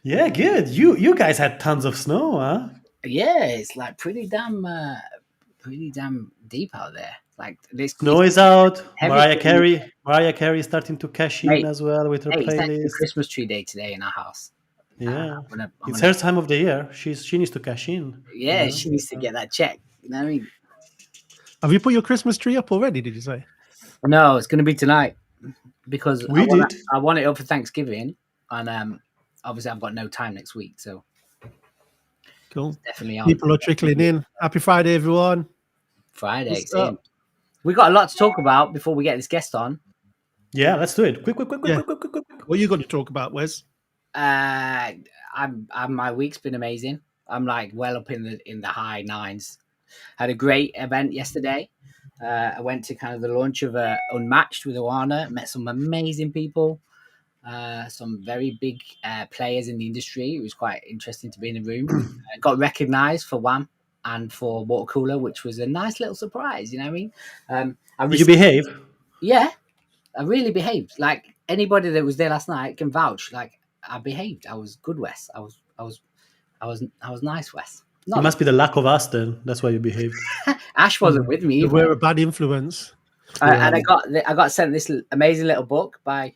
Yeah, good. You guys had tons of snow, huh? Yeah, it's like pretty damn deep out there. Like Snow it's is out. heavy for me. Mariah Carey is starting to cash in Mate, as well with her hey, it's actually playlist. Christmas tree day today in our house. Yeah, I'm it's gonna. her time of the year. She needs to cash in. You Yeah, know. she needs to get that check. You know what I mean? Have you put your Christmas tree up already? Did you say? No, it's gonna be tonight because We did. I want it up for Thanksgiving, and obviously I've got no time next week, so Cool. definitely on People are trickling in. Happy Friday, everyone. Friday. What's It's in. up? We got a lot to talk about before we get this guest on. Yeah, let's do it. Quick. Yeah. What are you going to talk about, Wes? I'm my week's been amazing. I'm like well up in the high nines. Had a great event yesterday. I went to kind of the launch of Unmatched with Oana. Met some amazing people. Some very big players in the industry. It was quite interesting to be in the room. Got recognised for Wham and for Watercooler, which was a nice little surprise. You know what I mean? Did you behave? Yeah, I really behaved. Like anybody that was there last night can vouch. Like I behaved. I was good, Wes. I was nice, Wes. It must be the lack of us then. That's why you behaved. Ash wasn't with me. You Either. were a bad influence. And I got sent this amazing little book by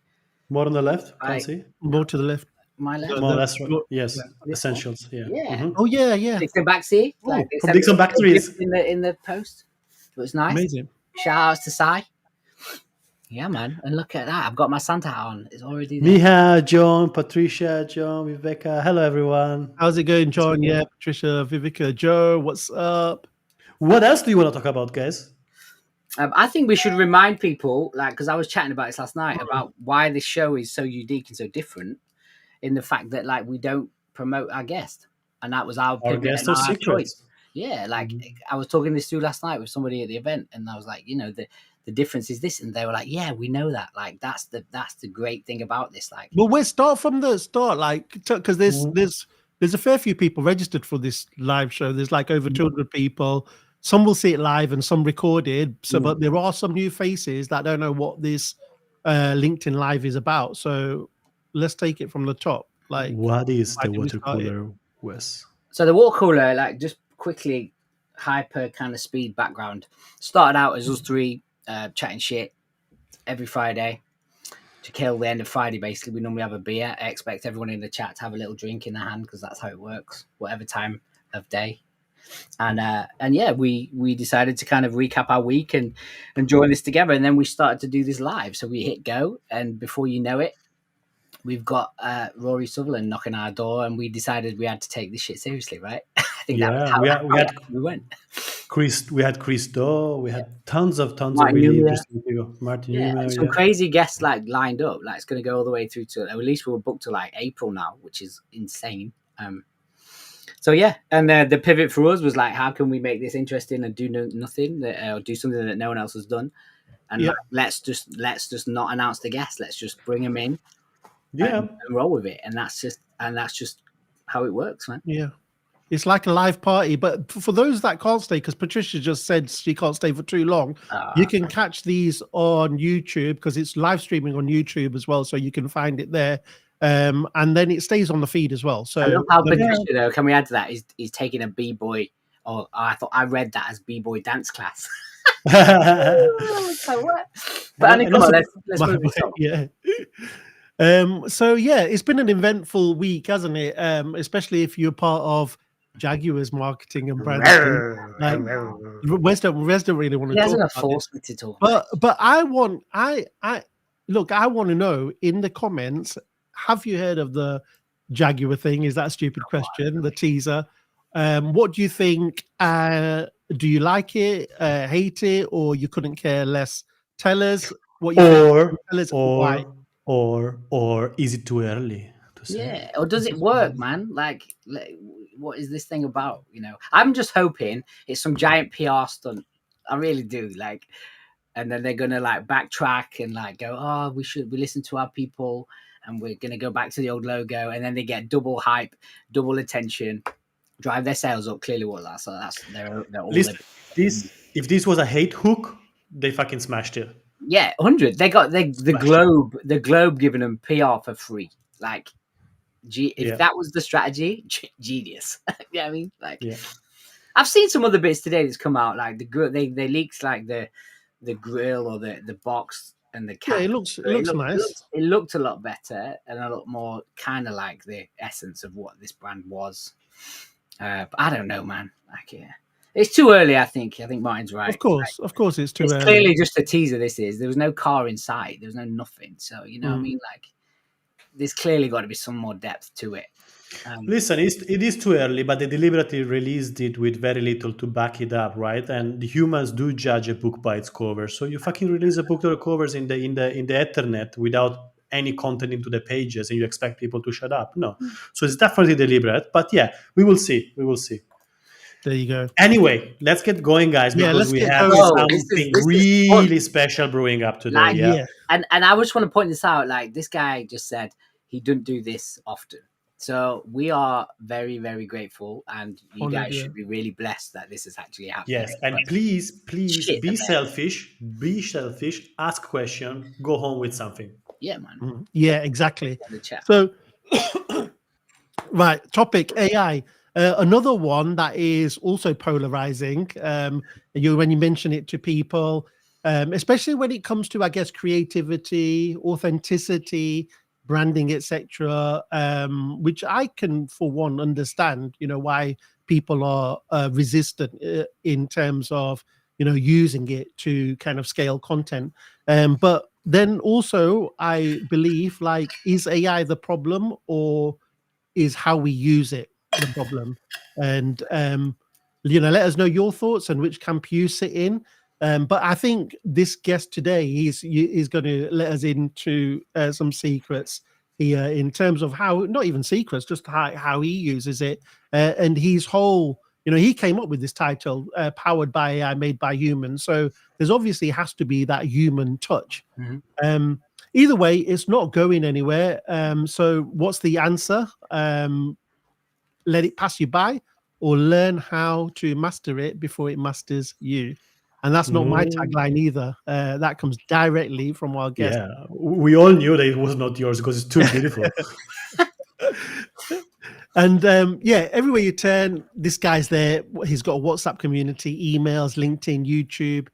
More on the left. Can't see. More to the left. my left. More or less. Yes. This Essentials. Yeah. Yeah. Mhm. Oh yeah. Dixon Baxi. Oh, Like they from sent Dixon me a Factories. gift in the post. It was nice. Amazing. Shout outs to Sai. Yeah, man. And look at that. I've got my Santa hat on. It's already there. Miha, John, Patricia, John, Viveka. Hello, everyone. How's it going, John? Yeah, Patricia, Vivica, Joe. What's up? What else do you want to talk about, guys? I think we should remind people, like, because I was chatting about this last night, about why this show is so unique and so different in the fact that, like, we don't promote our guest. And that was our guests and are our secrets. choice. Yeah, like, I was talking this through last night with somebody at the event, and I was like, you know, the difference is this. And they were like, yeah, we know that. Like, that's the great thing about this. Like, Well, we'll start from the start, like, because there's a fair few people registered for this live show. There's like over 200 people. Some will see it live and some recorded. So, but there are some new faces that don't know what this LinkedIn Live is about. So, let's take it from the top. Like, what is the did we water start it? cooler, Wes? so the water cooler, like, just quickly, hyper kind of speed background, started out as us three chatting shit every Friday to kill the end of Friday. Basically, we normally have a beer. I expect everyone in the chat to have a little drink in their hand because that's how it works, whatever time of day. And yeah, we decided to kind of recap our week and join this together. And then we started to do this live. So we hit go, and before you know it, we've got Rory Sutherland knocking our door, and we decided we had to take this shit seriously, right? I think that was how we went. We had Chris Doe. We had tons of Martin really Newman. interesting people. Martin Newman, some crazy guests like lined up. Like it's going to go all the way through to at least we're booked to like April now, which is insane. So yeah, and the pivot for us was like, how can we make this interesting and do nothing, or do something that no one else has done? And like, let's just not announce the guest. Let's just bring them in, and roll with it. And that's just how it works, man. Yeah. It's like a live party, but for those that can't stay, because Patricia just said she can't stay for too long, you can catch these on YouTube because it's live streaming on YouTube as well, so you can find it there. And then it stays on the feed as well. So I love how Patricia, though, can we add to that? He's taking a b-boy, or I read that as b-boy dance class. So what? But Annie, come on, let's move this on. Yeah. So yeah, it's been an eventful week, hasn't it? Especially if you're part of Jaguar's marketing and branding. Like, Wes don't really want to talk about force me to talk. But I want to know in the comments, have you heard of the Jaguar thing? Is that a stupid question? The teaser. What do you think? Do you like it, hate it, or you couldn't care less? Tell us what you think. Tell us why. Or is it too early to say? Yeah, or does it work, man? Like, what is this thing about? You know, I'm just hoping it's some giant PR stunt. I really do. Like, and then they're gonna like backtrack and like go, oh, we listen to our people, and we're gonna go back to the old logo, and then they get double hype, double attention, drive their sales up. Clearly, what that. So they're all. At least if this was a hate hook, they fucking smashed it. Yeah, 100. They got the Globe giving them PR for free. Like, If Yeah. that was the strategy, genius. Yeah, I mean, like, Yeah. I've seen some other bits today that's come out, like the grill. They leaked like the grill or the box and the Yeah, cap. it looks nice. It looked a lot better and a lot more kind of like the essence of what this brand was. But I don't know, man. Like, yeah, it's too early. I think Martin's right. Of course, it's too It's early. clearly just a teaser. This is. There was no car inside. There was no nothing. So you know what I mean. Like, there's clearly got to be some more depth to it. Listen, it is too early, but they deliberately released it with very little to back it up, right? And the humans do judge a book by its cover. So you fucking release a book to the covers in the Ethernet without any content into the pages, and you expect people to shut up? No. So it's definitely deliberate. But yeah, we will see. We will see. There you go. Anyway, let's get going, guys, Yeah, because let's we get have going. Bro, something this is really special brewing up today. Like, Yeah. Yeah. and I just want to point this out. Like, this guy just said he doesn't do this often. So we are very, very grateful, and you Honored, guys yeah. should be really blessed that this is actually happening. Yes, and please Shit, be man. selfish. Be selfish. Ask question. Go home with something. Yeah, man. Yeah, exactly. In the chat. So, right, topic AI. Another one that is also polarizing. When you mention it to people, especially when it comes to, I guess, creativity, authenticity, branding, etc., which I can, for one, understand. Why people are resistant in terms of using it to kind of scale content. But then also, I believe, like, is AI the problem, or is how we use it the problem? And let us know your thoughts and which camp you sit in. But I think this guest today is going to let us into some secrets here in terms of how, not even secrets, just how he uses it, and his whole. He came up with this title, "Powered by AI, Made by Humans." So there's obviously has to be that human touch. Either way, it's not going anywhere. So what's the answer? Let it pass you by, or learn how to master it before it masters you. And that's not my tagline either. That comes directly from our guest. Yeah, we all knew that it was not yours because it's too beautiful. And everywhere you turn, this guy's there. He's got a WhatsApp community, emails, LinkedIn, YouTube.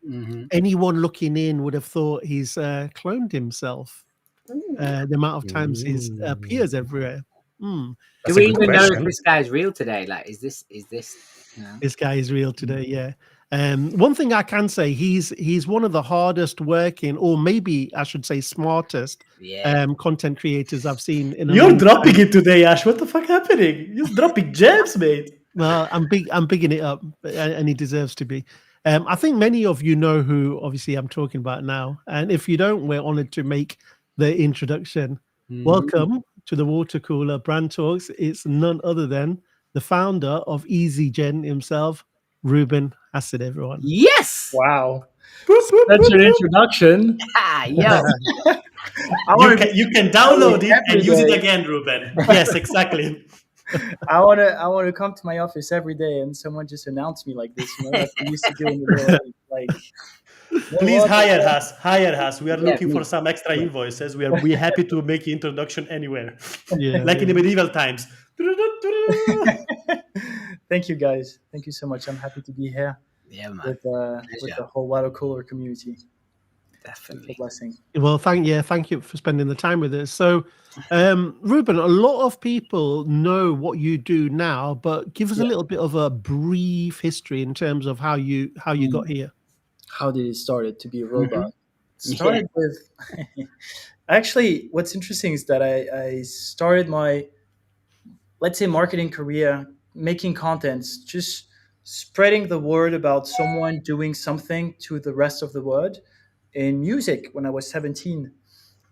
Anyone looking in would have thought he's cloned himself. The amount of times he appears everywhere. Do we even know if this guy's real today? Like, is this? This guy is real today, yeah. One thing I can say, he's one of the hardest working, or maybe I should say smartest, content creators I've seen in a You're long dropping time. it today, Ash. What the fuck happening? You're dropping gems, mate. Well, I'm bigging it up, and he deserves to be. I think many of you know who, obviously, I'm talking about now. And if you don't, we're honored to make the introduction. Welcome to the Watercooler Brand Talks. It's none other than the founder of EasyGen himself, Ruben Hassett, everyone. Yes. Wow. Such an introduction. Yo. You can download it and use it again, Ruben. Yes, exactly. I want to come to my office every day and someone just announce me like this, like we used to do in the real life. Like, please hire us. We are looking for some extra invoices. We're happy to make introduction anywhere. Like in the medieval times. Thank you, guys. Thank you so much. I'm happy to be here. Yeah, man. With the whole Watercooler community. Definitely. It's a blessing. Well, thank you for spending the time with us. So, Ruben, a lot of people know what you do now, but give us a little bit of a brief history in terms of how you got here. How did it start to be a robot? Started with actually, what's interesting is that I started my, let's say, marketing career making contents, just spreading the word about someone doing something to the rest of the world in music. When I was 17,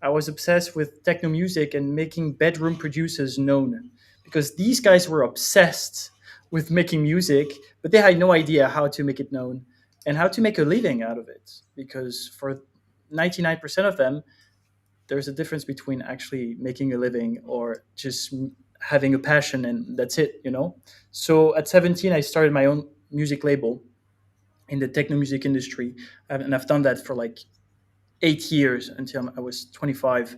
I was obsessed with techno music and making bedroom producers known, because these guys were obsessed with making music, but they had no idea how to make it known and how to make a living out of it. Because for 99% of them, there's a difference between actually making a living or just having a passion and that's it, So at 17, I started my own music label in the techno music industry. And I've done that for like 8 years until I was 25,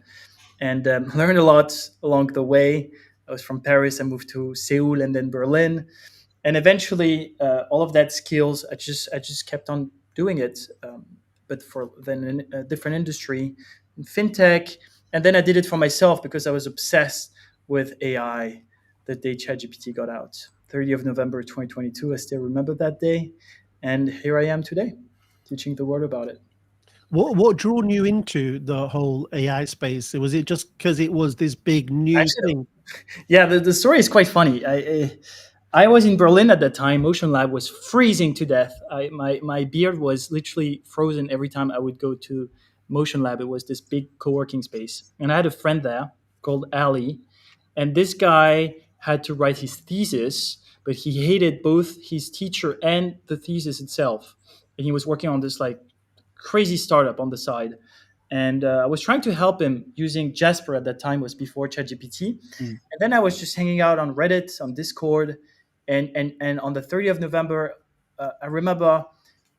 and learned a lot along the way. I was from Paris. I moved to Seoul and then Berlin, and eventually all of that skills, I just kept on doing it, but for then in a different industry, in fintech, and then I did it for myself because I was obsessed with AI the day ChatGPT got out, 30th of November 2022. I still remember that day, and here I am today, teaching the world about it. What drawn you into the whole AI space? Was it just because it was this big new Actually, thing? yeah, the story is quite funny. I was in Berlin at that time. Motion Lab was freezing to death. My beard was literally frozen every time I would go to Motion Lab. It was this big co-working space, and I had a friend there called Ali, and this guy had to write his thesis, but he hated both his teacher and the thesis itself, and he was working on this like crazy startup on the side. And I was trying to help him using Jasper at that time, was before ChatGPT. Mm. And then I was just hanging out on Reddit, on Discord, and on the 30th of November, I remember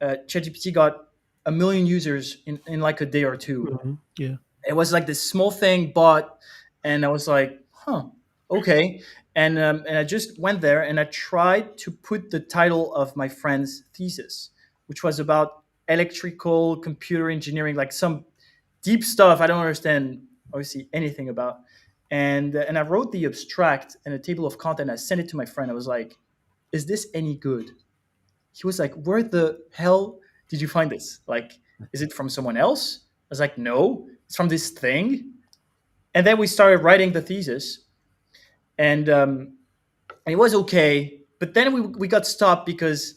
ChatGPT got 1 million users in like a day or two. Yeah. It was like this small thing bot, and I was like, huh, okay. And I just went there and I tried to put the title of my friend's thesis, which was about electrical computer engineering, like some deep stuff I don't understand obviously anything about. And I wrote the abstract and a table of content. I sent it to my friend. I was like, "Is this any good?" He was like, "Where the hell did you find this? Like, is it from someone else?" I was like, "No, it's from this thing." And then we started writing the thesis, and it was okay. But then we got stopped because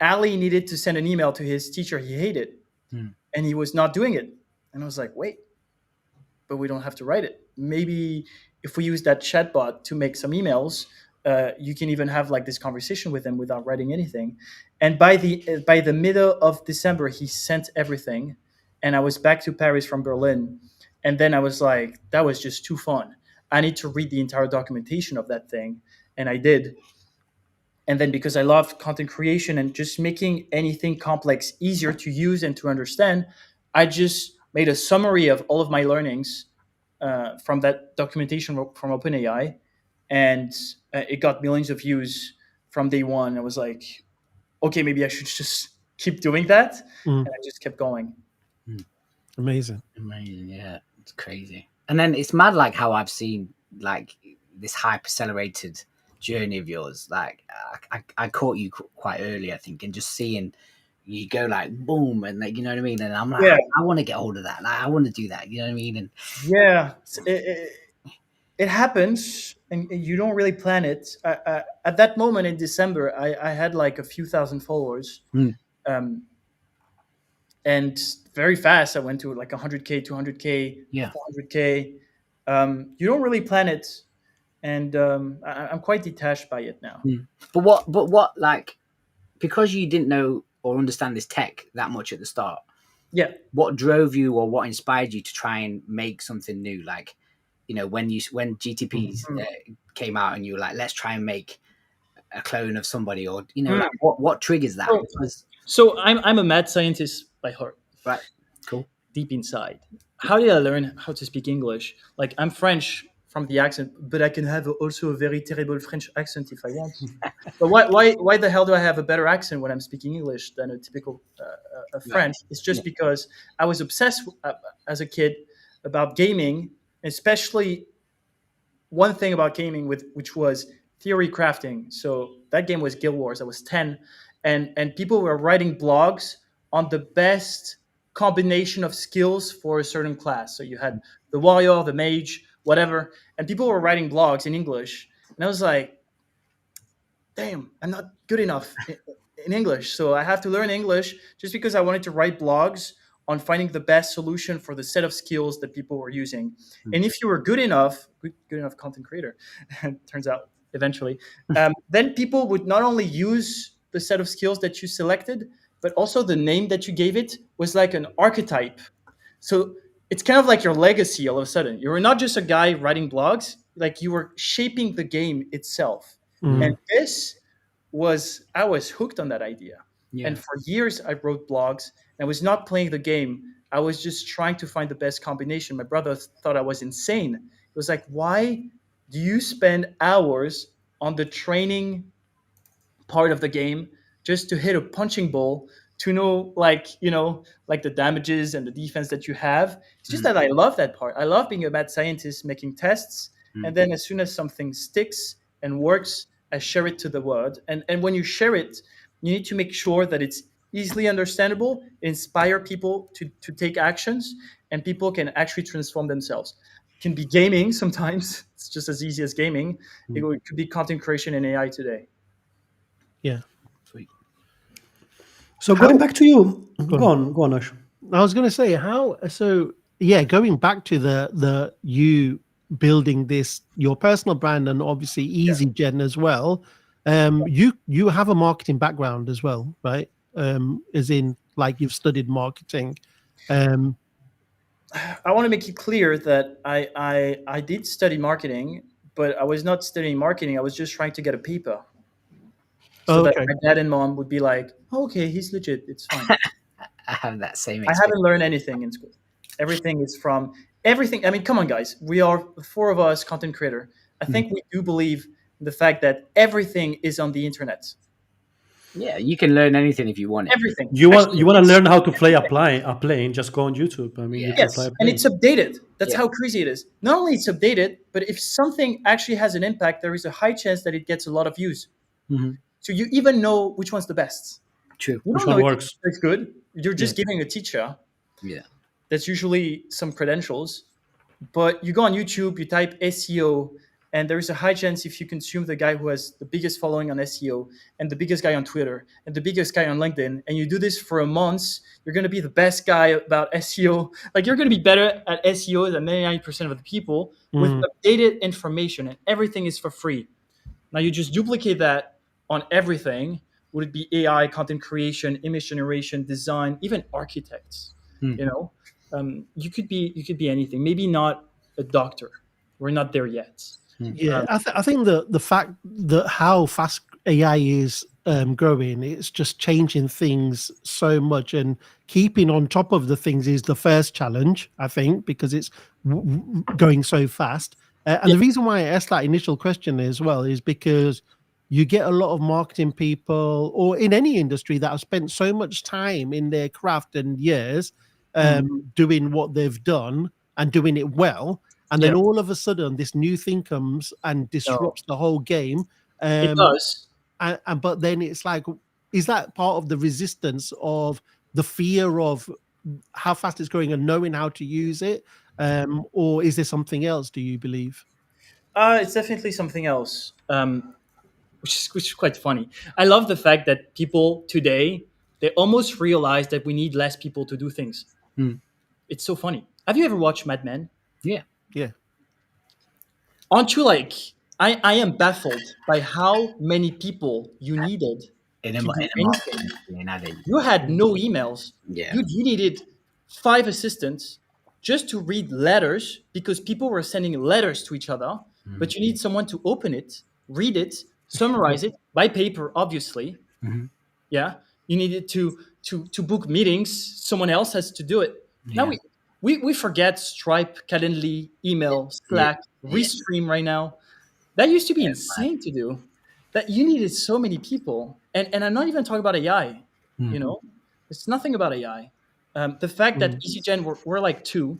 Ali needed to send an email to his teacher he hated, and he was not doing it. And I was like, wait, but we don't have to write it. Maybe if we use that chatbot to make some emails, you can even have like this conversation with him without writing anything. And by the middle of December, he sent everything, and I was back to Paris from Berlin. And then I was like, that was just too fun. I need to read the entire documentation of that thing, and I did. And then because I loved content creation and just making anything complex easier to use and to understand, I just made a summary of all of my learnings from that documentation from OpenAI, and it got millions of views from day one. I was like, okay, maybe I should just keep doing that, and I just kept going. Amazing. Amazing, yeah, it's crazy. And then it's mad, like how I've seen like this hyper accelerated journey of yours. Like I caught you quite early, I think, and just seeing you go like boom, and like, you know what I mean. And I'm like, Yeah. I want to get hold of that. Like I want to do that. You know what I mean? And Yeah, it happens, and you don't really plan it. At that moment in December, I had like a few thousand followers, um, and very fast I went to like 100K, 200K, Yeah. 400K. You don't really plan it, and I'm quite detached by it now. But what like, because you didn't know or understand this tech that much at the start, Yeah. what drove you or what inspired you to try and make something new? Like, you know, when GTPs came out and you were like, let's try and make a clone of somebody, or you know, like, what triggers that? Oh. Because, So I'm a mad scientist by heart, right, cool. deep inside. How did I learn how to speak English? Like, I'm French from the accent, but I can have also a very terrible French accent if I want. But why the hell do I have a better accent when I'm speaking English than a typical French? It's just because I was obsessed as a kid about gaming, especially one thing about gaming which was theory crafting. So that game was Guild Wars. I was 10, and people were writing blogs on the best combination of skills for a certain class. So you had the warrior, the mage, whatever, and people were writing blogs in English, and I was like, damn, I'm not good enough in English. So I have to learn English just because I wanted to write blogs on finding the best solution for the set of skills that people were using. And if you were good enough content creator, turns out eventually, then people would not only use the set of skills that you selected, but also the name that you gave it was like an archetype. So it's kind of like your legacy all of a sudden. You were not just a guy writing blogs, like you were shaping the game itself. And I was hooked on that idea. Yeah. And for years I wrote blogs, and I was not playing the game. I was just trying to find the best combination. My brother thought I was insane. It was like, why do you spend hours on the training part of the game just to hit a punching ball to know, like, like the damages and the defense that you have? It's just that I love that part. I love being a mad scientist making tests, and then as soon as something sticks and works, I share it to the world. And when you share it, you need to make sure that it's easily understandable, inspire people to take actions, and people can actually transform themselves. It can be gaming sometimes. It's just as easy as gaming. It could be content creation in AI today. Yeah. Sweet. So How- going back to you, Go go on, Ash. I was going to say how. So yeah, going back to the you building this your personal brand and obviously EasyGen as well. You have a marketing background as well, right? As in like you've studied marketing. I want to make it clear that I did study marketing, but I was not studying marketing. I was just trying to get a paper so that Okay. my dad and mom would be like, oh, okay, he's legit. It's fine. I have that same I experience. haven't learned anything in school. Everything is from everything. I mean, come on, guys. We are the four of us content creator. I think we do believe in the fact that everything is on the internet. Yeah, you can learn anything if you want it. Everything. You want Actually, you want to learn how to fly a plane? Just go on YouTube. I mean, you can yes, fly a and plane. it's updated. That's Yeah. how crazy it is. Not only it's updated, but if something actually has an impact, there is a high chance that it gets a lot of views. Mhm. So you even know which one's the best. True. You Which don't one know if works? it's good. You're just giving a teacher. Yeah. That's usually some credentials. But you go on YouTube, you type SEO, and there is a high chance if you consume the guy who has the biggest following on SEO and the biggest guy on Twitter and the biggest guy on LinkedIn, and you do this for a month, you're going to be the best guy about SEO. Like, you're going to be better at SEO than 99% of the people with updated information, and everything is for free. Now you just duplicate that on everything. Would it be AI, content creation, image generation, design, even architects? You know, you could be anything. Maybe not a doctor. We're not there yet. Yeah, I think the fact that how fast AI is growing, it's just changing things so much, and keeping on top of the things is the first challenge, I think, because it's going so fast. And the reason why I asked that initial question as well is because you get a lot of marketing people, or in any industry, that have spent so much time in their craft and years doing what they've done and doing it well, and then Yeah. all of a sudden this new thing comes and disrupts the whole game. It does. And but then it's like, is that part of the resistance of the fear of how fast it's growing and knowing how to use it, or is there something else, do you believe? It's definitely something else, which is quite funny. I love the fact that people today, they almost realize that we need less people to do things. It's so funny. Have you ever watched Mad Men? Yeah. Yeah. Aren't you like, I am baffled by how many people you needed In to a, do in a anything. marketing adding. You had no emails. Yeah. You needed 5 assistants just to read letters because people were sending letters to each other. But you need someone to open it, read it, summarize it by paper, obviously. Yeah. You needed to book meetings. Someone else has to do it. Now we forget Stripe, Calendly, email, Slack, Restream right now. That used to be insane to do. That you needed so many people, and I'm not even talking about AI. You know, it's nothing about AI. The fact that EasyGen, we're like 2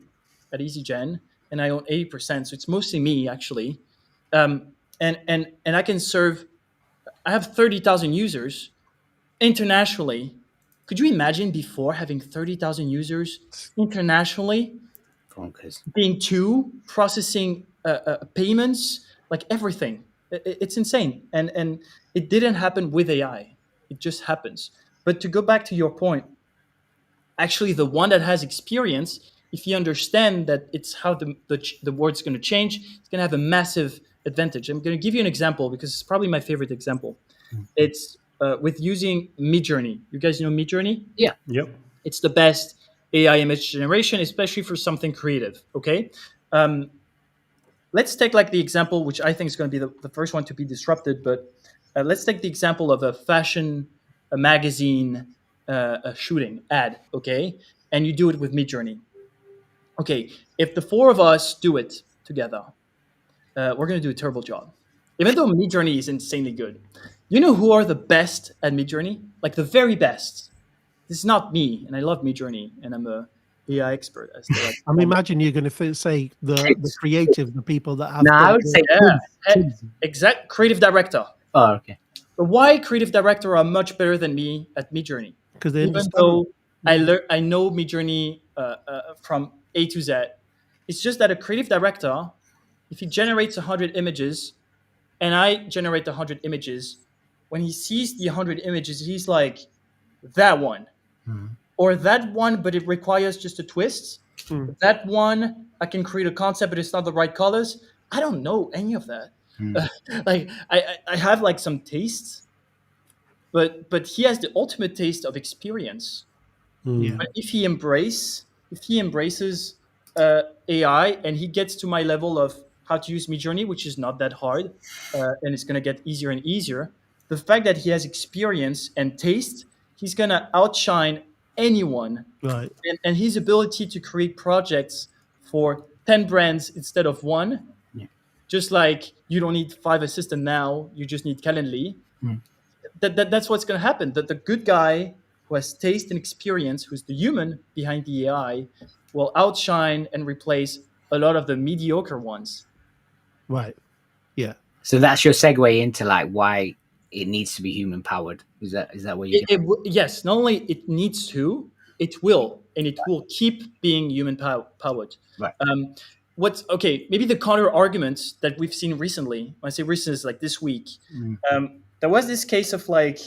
at EasyGen, and I own 80%, so it's mostly me actually. And I can serve. I have 30,000 users internationally. Could you imagine before having 30,000 users internationally? Bonkers. Being 2, processing payments, like everything. It's insane, and it didn't happen with AI. It just happens. But to go back to your point, actually, the one that has experience, if you understand that it's how the word's going to change, it's going to have a massive advantage. I'm going to give you an example because it's probably my favorite example. It's with using Midjourney. You guys know Midjourney? Yeah. Yep. It's the best AI image generation, especially for something creative. Okay, let's take like the example, which I think is going to be the first one to be disrupted. But let's take the example of a fashion, a magazine, a shooting ad. Okay, and you do it with Midjourney. Okay, if the 4 of us do it together, we're going to do a terrible job. Even though Midjourney is insanely good. You know who are the best at Midjourney? Like the very best. This is not me, and I love Midjourney, and I'm a AI expert, as they like to I mean, call me. imagine you're going to say the creative, the people that have No, I got would say Yeah, kids. exact creative director. Oh, okay. But why creative director are much better than me at Midjourney? because they Even understand. though I know Midjourney from A to Z, it's just that a creative director, if he generates 100 images, and I generate 100 images, when he sees the 100 images, he's like, that one. Or that one, but it requires just a twist. Mm. That one, I can create a concept, but it's not the right colors. I don't know any of that. Like I have like some tastes, but he has the ultimate taste of experience. Yeah. But if he embraces AI and he gets to my level of how to use Midjourney, which is not that hard, and it's going to get easier and easier, the fact that he has experience and taste, he's going to outshine anyone. Right. And his ability to create projects for 10 brands instead of one, just like you don't need 5 assistants now, you just need Calendly. That's what's going to happen. That the good guy who has taste and experience, who's the human behind the AI, will outshine and replace a lot of the mediocre ones. Right. Yeah. So that's your segue into like why it needs to be human powered. Is that what you? Yes, not only it needs to, it will, and it will keep being human powered. Right. What's okay? Maybe the counter arguments that we've seen recently. When I say recent, is like this week. There was this case of like,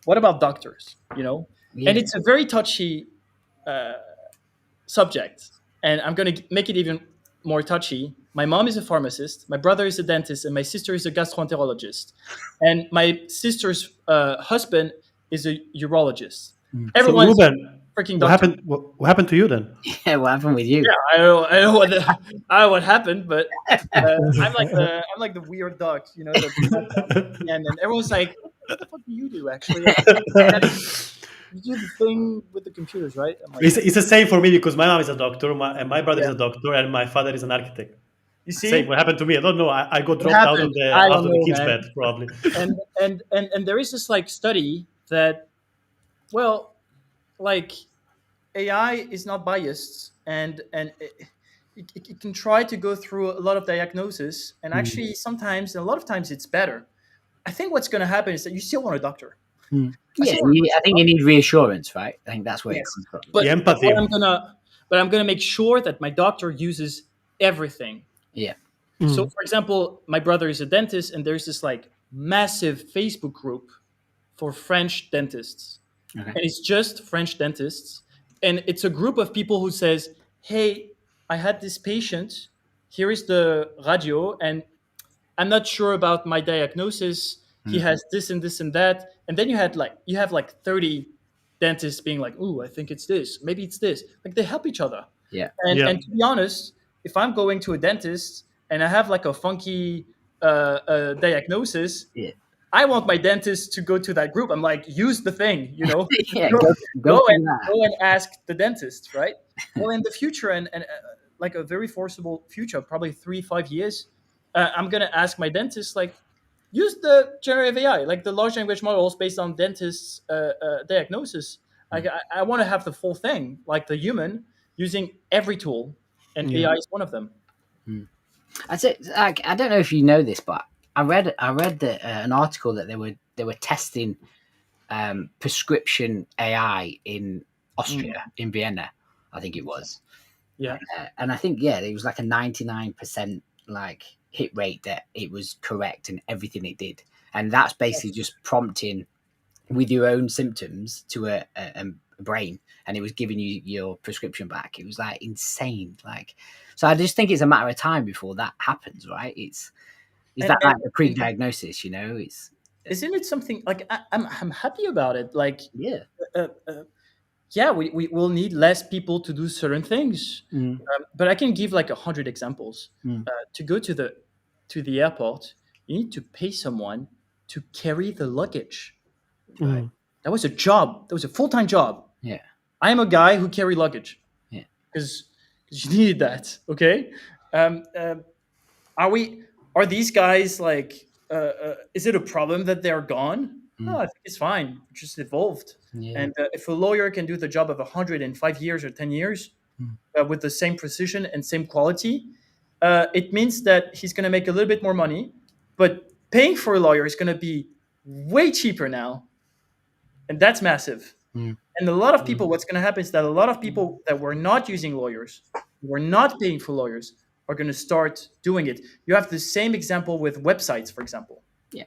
what about doctors? You know, Yeah. and it's a very touchy subject, and I'm going to make it even more touchy. My mom is a pharmacist, my brother is a dentist, and my sister is a gastroenterologist, and my sister's husband is a urologist. Everyone's so Ruben, freaking what doctor. happened? What happened to you then? Yeah, what happened with you? Yeah, I don't know what happened, but I'm like the weird duck, you know. And everyone's like, "What the fuck do you do, actually?" You do the thing with the computers, right? I'm like, It's the same for me because my mom is a doctor, and my brother is Yeah. a doctor, and my father is an architect. you see, Same. What happened to me? I don't know. I got What dropped out of happened? the I don't know, kids' man. bed probably. and there is this like study that, well, like AI is not biased, and it can try to go through a lot of diagnosis, and actually sometimes, a lot of times, it's better. I think what's going to happen is that you still want a doctor. Yeah, I think you need reassurance, right? I think that's where it comes from. But The empathy. what I'm gonna make sure that my doctor uses everything. Yeah. So, for example, my brother is a dentist, and there's this like massive Facebook group for French dentists, Okay. and it's just French dentists, and it's a group of people who says, "Hey, I had this patient. Here is the radio, and I'm not sure about my diagnosis. He has this and this and that." And then you have like 30 dentists being like, "Ooh, I think it's this. Maybe it's this." Like they help each other. Yeah. And Yeah. and to be honest, if I'm going to a dentist and I have like a funky diagnosis, Yeah. I want my dentist to go to that group. I'm like, use the thing, you know. Yeah. Go- Go for and that. go and ask the dentist, right? Well, in the future, and like a very foreseeable future, probably 3-5 years, I'm gonna ask my dentist, like, use the generative AI, like the large language models based on dentists' diagnosis. I want to have the full thing, like the human using every tool, and Yeah. AI is one of them. I'd say, like, I don't know if you know this, but I read that an article that they were testing prescription AI in Austria, in Vienna, I think it was. Yeah. And I think it was like a 99% like hit rate that it was correct in everything it did, and that's basically just prompting with your own symptoms to a brain, and it was giving you your prescription back. It was like insane. Like, so I just think it's a matter of time before that happens, right? Is that like the pre-diagnosis? You know, Isn't it something like I'm happy about it? Like, yeah. We will need less people to do certain things, but I can give like 100 examples. To go to the airport, you need to pay someone to carry the luggage. Right? That was a job. That was a full-time job. Yeah. I am a guy who carry luggage. Yeah. Because you needed that. Okay. are these guys like is it a problem that they're gone? No, I think it's fine. It just evolved. Yeah. And if a lawyer can do the job of 100 in 5 years or 10 years with the same precision and same quality, it means that he's going to make a little bit more money, but paying for a lawyer is going to be way cheaper now, and that's massive. And a lot of people, what's going to happen is that a lot of people that were not using lawyers, were not paying for lawyers, are going to start doing it. You have the same example with websites, for example. Yeah.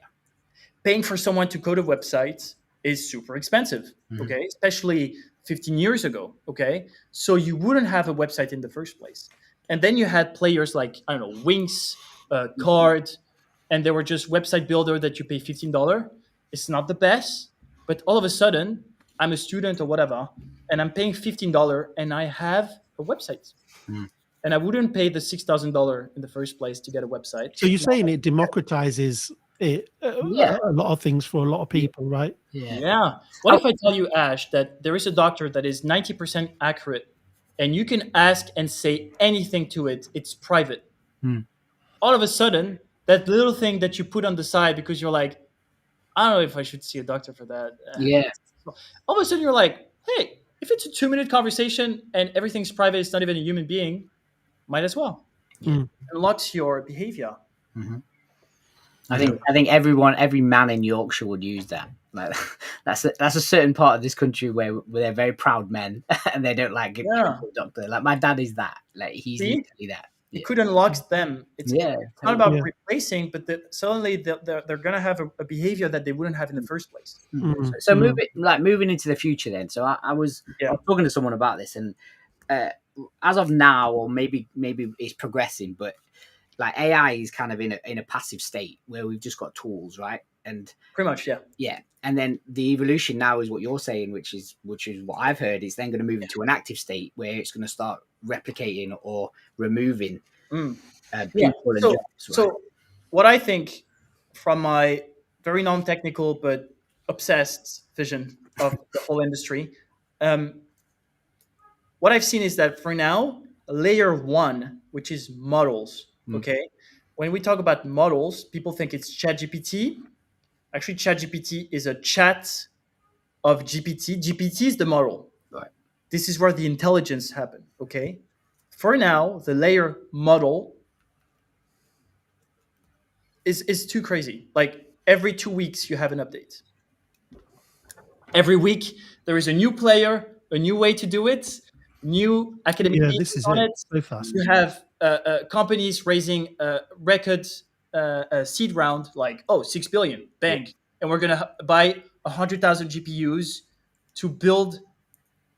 Paying for someone to code a website is super expensive, okay? Especially 15 years ago, okay? So you wouldn't have a website in the first place. And then you had players like, I don't know, Wings, Card, and they were just website builder that you pay $15. It's not the best, but all of a sudden, I'm a student or whatever, and I'm paying $15 and I have a website. And I wouldn't pay the $6,000 in the first place to get a website. So you're saying it democratizes it, Yeah. a lot of things for a lot of people, right? Yeah. What if I tell you, Ash, that there is a doctor that is 90% accurate and you can ask and say anything to it? It's private. All of a sudden, that little thing that you put on the side because you're like, I don't know if I should see a doctor for that. Yeah. All of a sudden, you're like, hey, if it's a 2-minute conversation and everything's private, it's not even a human being, might as well. It unlocks your behavior. I think every man in Yorkshire would use that. Like that's a certain part of this country where they're very proud men and they don't like giving people a doctor. Like my dad is that. Like he's literally that. It could unlock them. It's not about Yeah. replacing, but suddenly they're going to have a behavior that they wouldn't have in the first place. So moving into the future then. So I was talking to someone about this, and as of now, or maybe it's progressing, but like AI is kind of in a passive state where we've just got tools, right? And Pretty much, yeah. And then the evolution now is what you're saying, which is what I've heard. It's then going to move into an active state where it's going to start replicating or removing people and jobs. Right? So what I think from my very non-technical but obsessed vision of the whole industry, what I've seen is that for now, layer one, which is models, okay? When we talk about models, people think it's ChatGPT. Actually, ChatGPT is a chat of GPT. GPT is the model. Right. This is where the intelligence happens, okay? For now, the layer model is too crazy. Like every 2 weeks, you have an update. Every week, there is a new player, a new way to do it, new academic This is on it. it. So fast. You have companies raising record seed round, like 6 billion, bang, and we're gonna buy 100,000 GPUs to build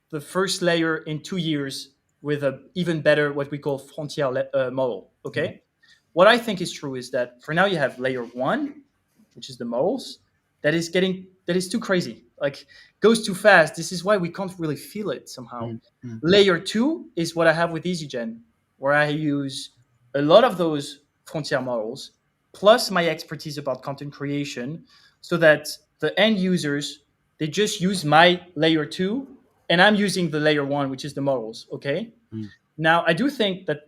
the first layer in 2 years with a even better what we call frontier model. Okay, what I think is true is that for now you have layer one, which is the models, that is too crazy, like goes too fast. This is why we can't really feel it somehow. Layer two is what I have with EasyGen, where I use a lot of those frontier models plus my expertise about content creation, so that the end users, they just use my layer two and I'm using the layer one, which is the models. Okay. Now I do think that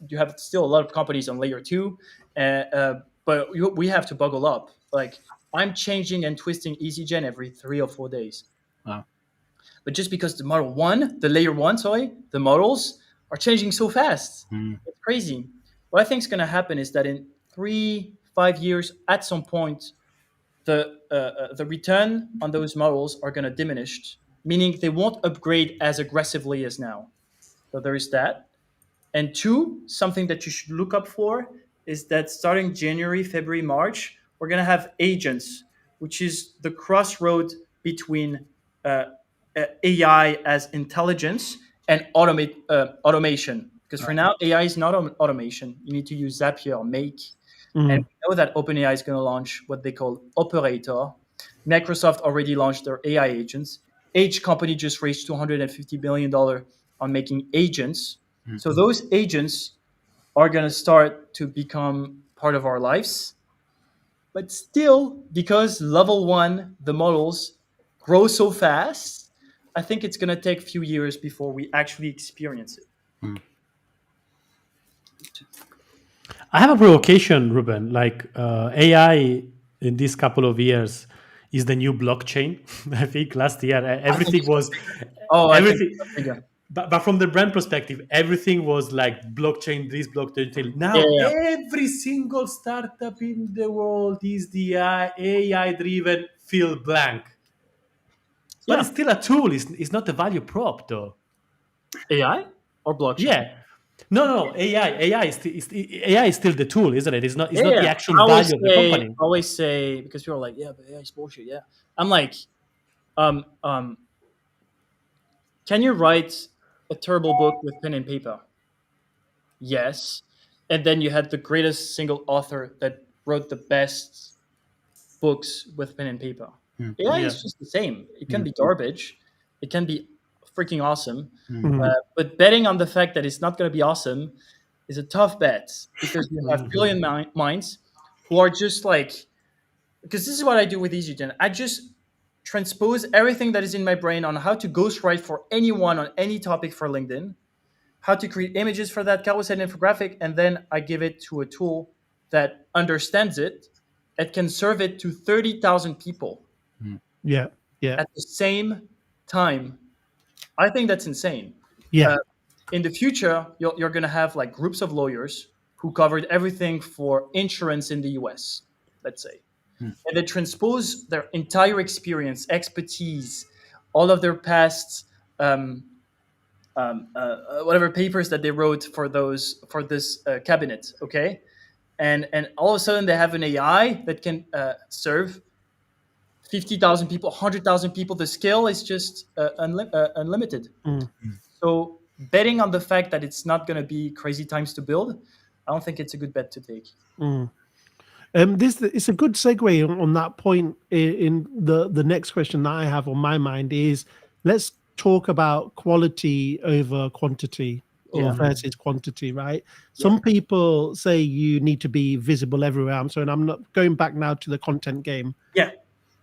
you have still a lot of companies on layer two, but we have to buckle up. Like I'm changing and twisting EasyGen every 3 or 4 days. Wow. But just because the layer one, the models are changing so fast, it's crazy. What I think is going to happen is that in 3-5 years, at some point, the return on those models are going to diminish, meaning they won't upgrade as aggressively as now. So there is that. And two, something that you should look up for is that starting January, February, March, we're going to have agents, which is the crossroad between AI as intelligence and automation. Because for now, AI is not automation. You need to use Zapier or Make. And we know that OpenAI is going to launch what they call Operator. Microsoft already launched their AI agents. Each company just raised $250 billion on making agents. So those agents are going to start to become part of our lives. But still, because level one, the models grow so fast, I think it's going to take a few years before we actually experience it. I have a provocation, Ruben. Like AI in these couple of years is the new blockchain. I think last year I think everything it's was I think everything. it's bigger. But from the brand perspective, everything was like blockchain, this blockchain. Yeah, Now yeah, every single startup in the world is the AI driven, fill blank. But yeah. it's still a tool. It's not a value prop, though. AI or blockchain? Yeah. No, no, no. AI is still the tool, isn't it? It's Yeah, not the yeah. actual value of the company. Always say because people are like, yeah, but AI is bullshit. Yeah, I'm like, um, um, can you write a terrible book with pen and paper? Yes, and then you had the greatest single author that wrote the best books with pen and paper. AI Yeah. is just the same. It can be garbage. It can be freaking awesome. Mhm. But betting on the fact that it's not going to be awesome is a tough bet because you have brilliant minds who are just like, because this is what I do with EasyGen. I just transpose everything that is in my brain on how to ghostwrite for anyone on any topic for LinkedIn, how to create images for that carousel infographic, and then I give it to a tool that understands it and can serve it to 30,000 people Yeah, yeah, at the same time. I think that's insane. yeah. Uh, in the future, you're going to have like groups of lawyers who covered everything for insurance in the US, let's say. And they transpose their entire experience, expertise, all of their past whatever papers that they wrote for this cabinet, okay? And all of a sudden they have an AI that can serve 50,000 people, 100,000 people. The scale is just unlimited. Mm. So betting on the fact that it's not going to be crazy times to build, I don't think it's a good bet to take. Mm. This it's a good segue on that point. In the next question that I have on my mind is, let's talk about quality over quantity or Yeah. versus quantity, right? Yeah. Some people say you need to be visible everywhere. And I'm not going back now to the content game. Yeah.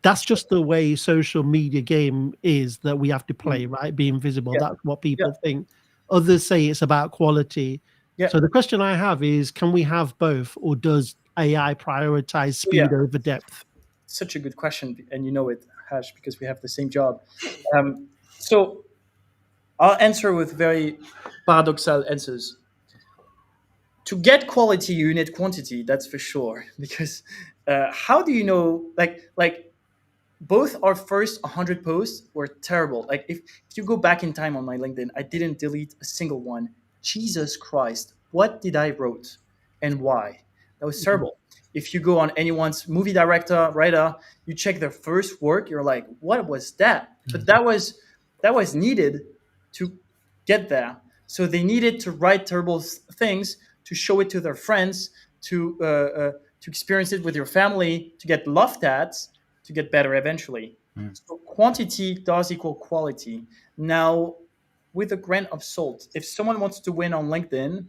That's just the way social media game is that we have to play, right? Being visible. Yeah. That's what Yeah. people think. Others say it's about quality. Yeah. So the question I have is, can we have both, or does AI prioritize speed over depth? Such a good question, and you know it, Hash, because we have the same job. So I'll answer with very paradoxal answers. To get quality, you need quantity. That's for sure. Because how do you know? Like both our first 100 posts were terrible. Like if you go back in time on my LinkedIn, I didn't delete a single one. Jesus Christ, what did I wrote and why? That was terrible. If you go on anyone's movie director, writer, you check their first work, you're like, what was that? But that was needed to get there. So they needed to write terrible things to show it to their friends, to experience it with your family, to get laughed at, to get better eventually. So quantity does equal quality. Now, with a grain of salt, if someone wants to win on LinkedIn,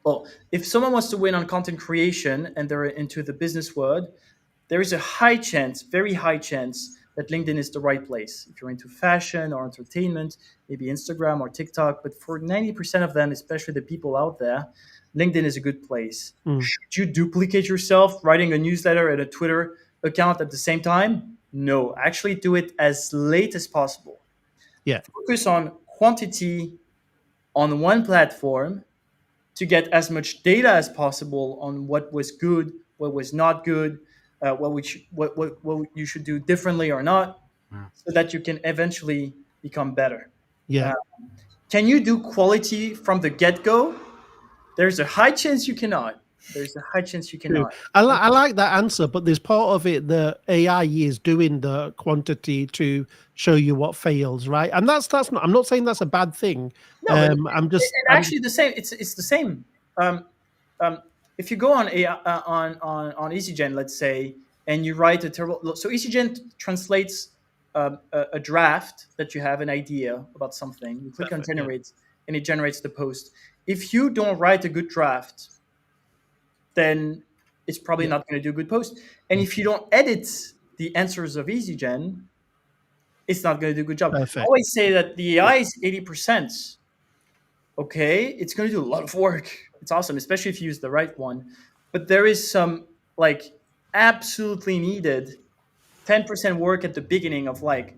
well, if someone wants to win on content creation and they're into the business world, there is a high chance, very high chance, that LinkedIn is the right place. If you're into fashion or entertainment, maybe Instagram or TikTok, but for 90% of them, especially the people out there, LinkedIn is a good place. Should you duplicate yourself writing a newsletter and a Twitter account at the same time? No, actually do it as late as possible. Yeah. Focus on quantity on one platform to get as much data as possible on what was good, what was not good, what you should do differently or not, so that you can eventually become better. Yeah. Can you do quality from the get-go? There's a high chance you cannot. There's a high chance you True. cannot. I like that answer, but there's part of it the AI is doing the quantity to show you what fails, right? And that's not. I'm not saying that's a bad thing. No, but I'm just. and actually the same. It's the same. Um, if you go on on EasyGen, let's say, and you write a terrible. So EasyGen translates a draft that you have an idea about something. You click on Perfect, yeah. generate, and it generates the post. If you don't write a good draft, then it's probably not going to do a good post. And if you don't edit the answers of EasyGen, it's not going to do a good job. Perfect. I always say that the AI is 80%. Okay, it's going to do a lot of work. It's awesome, especially if you use the right one. But there is some like absolutely needed 10% work at the beginning of like,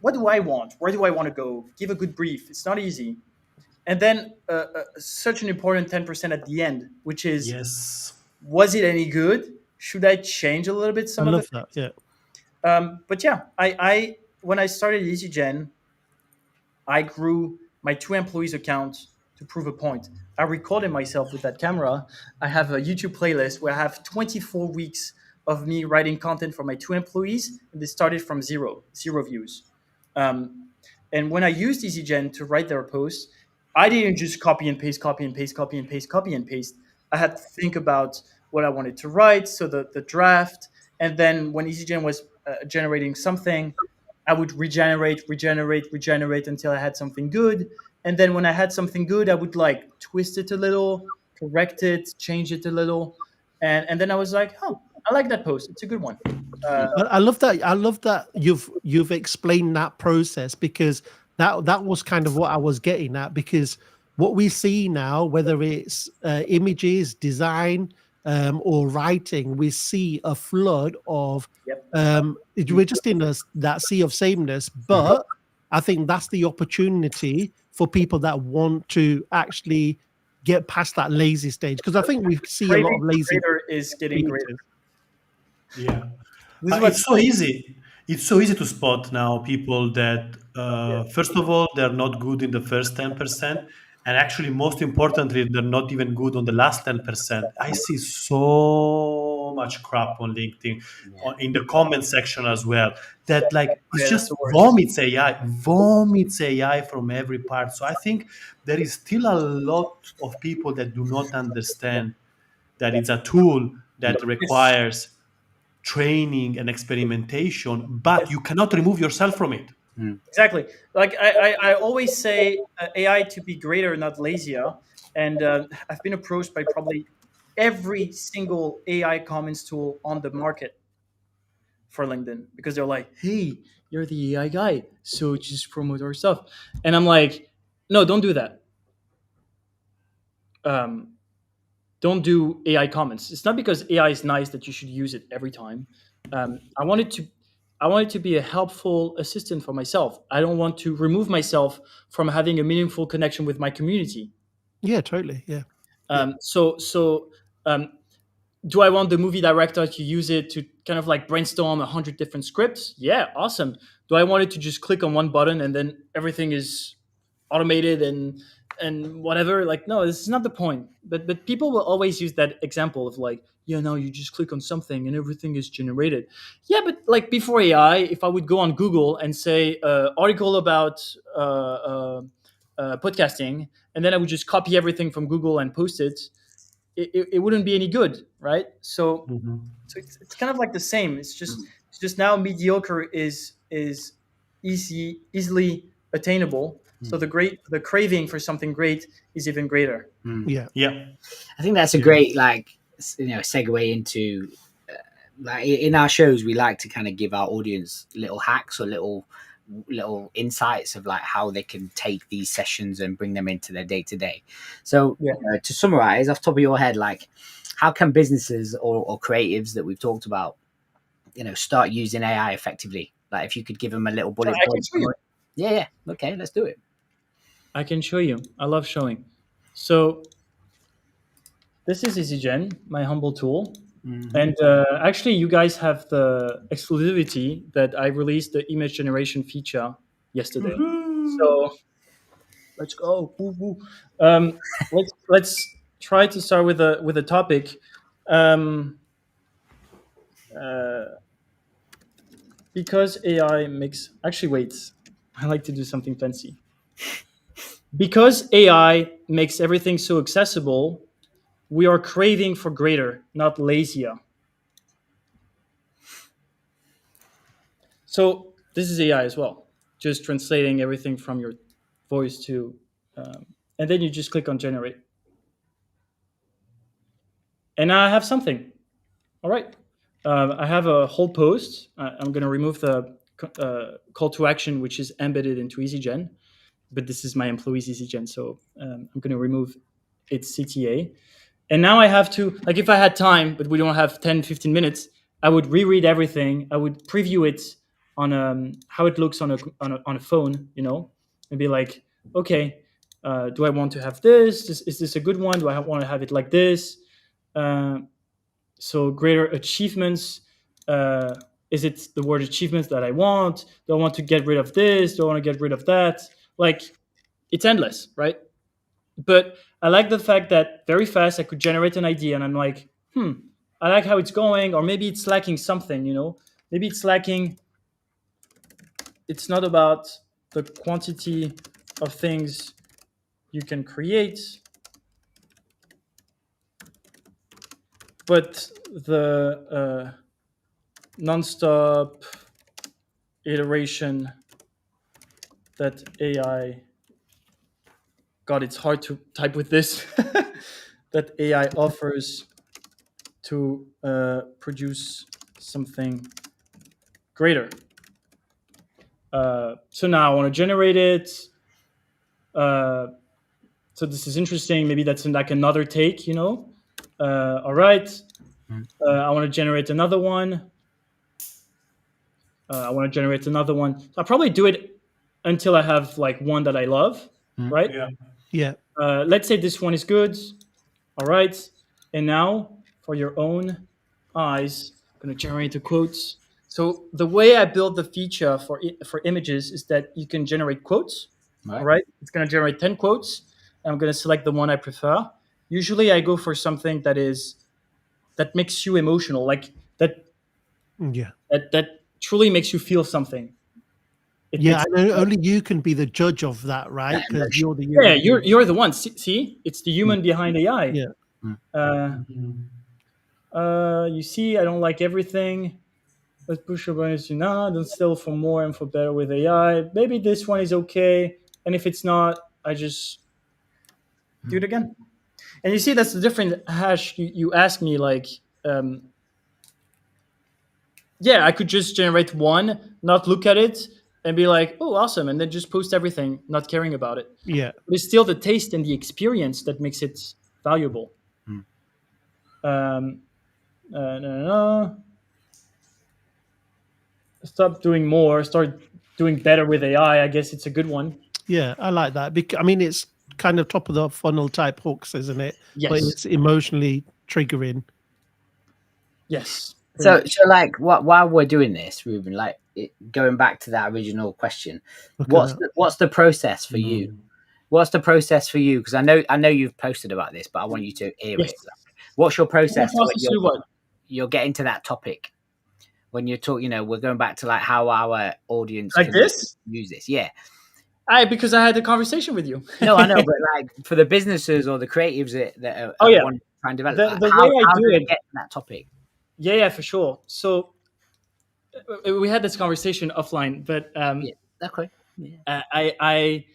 what do I want? Where do I want to go? Give a good brief. It's not easy. And then such an important 10% at the end, which is, Yes. was it any good? Should I change a little bit I some of the love that. Yeah. but yeah, I when I started EasyGen, I grew my 2 employees account to prove a point. I recorded myself with that camera. I have a YouTube playlist where I have 24 weeks of me writing content for my 2 employees, and they started from zero views. Um, and when I used EasyGen to write their posts, I didn't just copy and paste, copy and paste, copy and paste, copy and paste. I had to think about what I wanted to write, so the draft, and then when EasyGen was generating something, I would regenerate until I had something good. And then when I had something good, I would like twist it a little, correct it, change it a little. And then I was like, oh, I like that post. It's a good one. I love that. I love that you've explained that process, because that was kind of what I was getting at. Because what we see now, whether it's images, design, or writing, we see a flood of Yep. we're just in that sea of sameness. But I think that's the opportunity for people that want to actually get past that lazy stage, because I think we see a lot of Craving for lazy greater is getting greater. creators. Yeah. This is what It's so easy. It's so easy to spot now people that, first of all, they're not good in the first 10%. And actually, most importantly, they're not even good on the last 10%. I see so much crap on LinkedIn, in the comment section as well, that like it's Yeah, that's just the worst. vomits AI from every part. So I think there is still a lot of people that do not understand that it's a tool that requires training and experimentation, but you cannot remove yourself from it. Exactly. Like I always say AI to be greater, not lazier. And I've been approached by probably every single AI comments tool on the market for LinkedIn, because they're like, hey, you're the AI guy, so just promote our stuff. And I'm like, no, don't do that. Um, don't do AI comments. It's not because AI is nice that you should use it every time. I want it to be a helpful assistant for myself. I don't want to remove myself from having a meaningful connection with my community. Yeah, totally. Yeah. So do I want the movie director to use it to kind of like brainstorm 100 different scripts? Yeah, awesome. Do I want it to just click on one button and then everything is automated and whatever? Like, no, this is not the point. But people will always use that example of like, yeah, no, you just click on something and everything is generated. Yeah, but like before AI, if I would go on Google and say article about podcasting, and then I would just copy everything from Google and post it, it wouldn't be any good, right? So it's kind of like the same. It's just now mediocre is easily attainable. So the craving for something great is even greater. Yeah. Yeah. I think that's a great segue into like in our shows we like to kind of give our audience little hacks or little insights of like how they can take these sessions and bring them into their day-to-day. So to summarize off the top of your head, like how can businesses or creatives that we've talked about, start using AI effectively? Like if you could give them a little bullet point. Yeah. Okay, let's do it. I can show you. I love showing. So this is EasyGen, my humble tool. And actually, you guys have the exclusivity that I released the image generation feature yesterday. So let's go. Woo, woo. Let's try to start with a topic. Because AI makes. Actually, wait. I like to do something fancy. Because AI makes everything so accessible, we are craving for greater, not lazier. So this is AI as well, just translating everything from your voice to, and then you just click on generate. And I have something. All right. I have a whole post. I'm going to remove the call to action, which is embedded into EasyGen. But this is my employees EasyGen, so I'm going to remove its CTA. And now I have to, like, if I had time, but we don't have 10, 15 minutes, I would reread everything. I would preview it on how it looks on a phone, and be like, okay, do I want to have this? Is this a good one? Do I want to have it like this? Uh, so greater achievements. Is it the word achievements that I want? Do I want to get rid of this? Do I want to get rid of that? Like, it's endless, right? But I like the fact that very fast I could generate an idea, and I'm like, I like how it's going, or maybe it's lacking something, Maybe it's lacking. It's not about the quantity of things you can create, but the nonstop iteration that AI. God, it's hard to type with this. That AI offers to produce something greater. So now I want to generate it. So this is interesting. Maybe that's like another take, All right. I want to generate another one. I want to generate another one. So I'll probably do it until I have like one that I love, right? Yeah. Yeah. Let's say this one is good. All right. And now for your own eyes, I'm going to generate the quotes. So the way I build the feature for images is that you can generate quotes. Right. All right. It's going to generate 10 quotes. And I'm going to select the one I prefer. Usually I go for something that makes you emotional, like that Yeah. that truly makes you feel something. It Yeah, makes, and only you can be the judge of that, right? Because you're the yeah, you're the one. See, it's the human behind AI. Yeah. You see, I don't like everything. Let's push your buttons to nah, then still for more and for better with AI. Maybe this one is okay. And if it's not, I just do it again. And you see, that's the different hash. You ask me, like, yeah, I could just generate one, not look at it, and be like, oh, awesome. And then just post everything, not caring about it. Yeah. But it's still the taste and the experience that makes it valuable. No. Stop doing more, start doing better with AI. I guess it's a good one. Yeah, I like that. I mean, it's kind of top of the funnel type hooks, isn't it? Yes. But it's emotionally triggering. Yes. So like, while we're doing this, Ruben, like going back to that original question, what's the process for you? What's the process for you? Because I know you've posted about this, but I want you to hear it. What's your process when you're getting to that topic? When you're talking, we're going back to like how our audience like can this use this. Yeah. Because I had the conversation with you. No, I know, but like for the businesses or the creatives that are want to try and develop, the way I do it, get to that topic. Yeah, for sure. So we had this conversation offline, but Okay. Yeah. I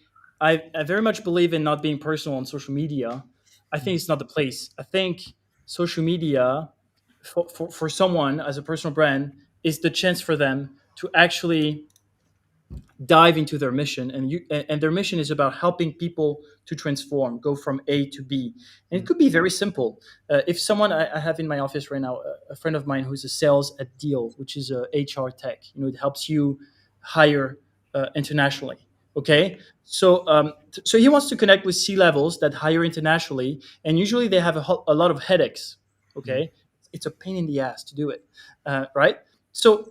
very much believe in not being personal on social media. I think it's not the place. I think social media for someone as a personal brand is the chance for them to actually dive into their mission, and their mission is about helping people to transform, go from A to B. And it could be very simple. If someone I have in my office right now, a friend of mine who's a sales at Deal, which is a HR tech, it helps you hire internationally. Okay, so so he wants to connect with C-levels that hire internationally, and usually they have a lot of headaches. Okay, it's a pain in the ass to do it, right? So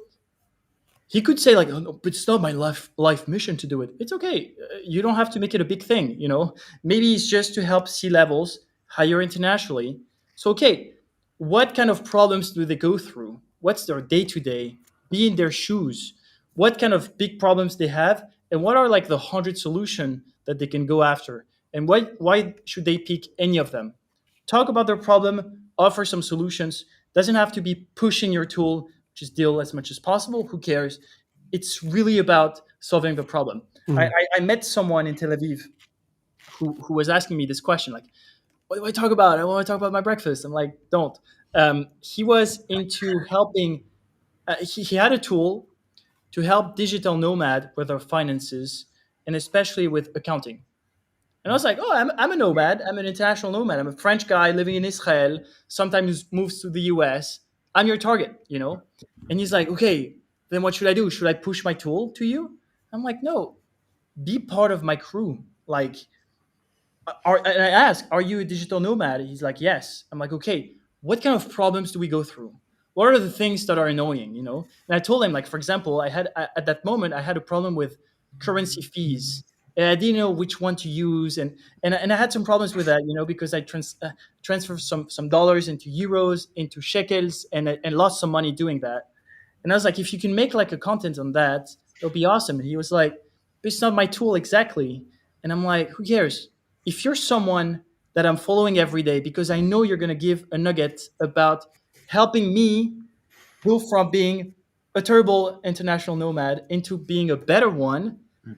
he could say like, oh, no, but it's not my life mission to do it. It's okay. You don't have to make it a big thing. Maybe it's just to help C-levels hire internationally. So, okay, what kind of problems do they go through? What's their day-to-day? Be in their shoes. What kind of big problems they have? And what are like the 100 solutions that they can go after? And why should they pick any of them? Talk about their problem, offer some solutions. Doesn't have to be pushing your tool, just deal as much as possible. Who cares? It's really about solving the problem. I met someone in Tel Aviv who was asking me this question, like, what do I talk about? I want to talk about my breakfast. I'm like, don't. He was into helping. He had a tool to help digital nomad with their finances and especially with accounting. And I was like, oh, I'm a nomad. I'm an international nomad. I'm a French guy living in Israel, sometimes moves to the US. I'm your target, you know? And he's like, okay, then what should I do? Should I push my tool to you? I'm like, no, be part of my crew. Like, and I ask, are you a digital nomad? He's like, yes. I'm like, okay, what kind of problems do we go through? What are the things that are annoying, you know? And I told him, like, for example, at that moment, I had a problem with currency fees. And I didn't know which one to use. And I had some problems with that, you know, because I transferred some dollars into euros, into shekels, and lost some money doing that. And I was like, if you can make like a content on that, it'll be awesome. And he was like, but it's not my tool exactly. And I'm like, who cares? If you're someone that I'm following every day because I know you're going to give a nugget about helping me move from being a terrible international nomad into being a better one,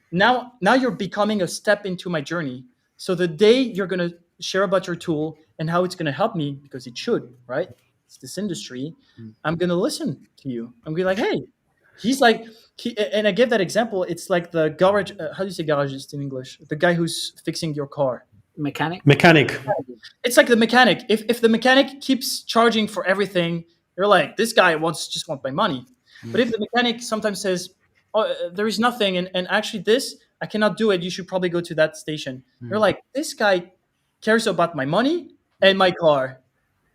now you're becoming a step into my journey. So the day you're going to share about your tool and how it's going to help me, because it should, right? It's this industry. I'm going to listen to you. I'm going to be like, hey, he's like, and I give that example. It's like the garage. How do you say garagist in English? The guy who's fixing your car. Mechanic. Mechanic. It's like the mechanic. If the mechanic keeps charging for everything, you're like, this guy just wants my money. But if the mechanic sometimes says, oh, there is nothing, and actually this, I cannot do it, you should probably go to that station. You're like, this guy cares about my money and my car.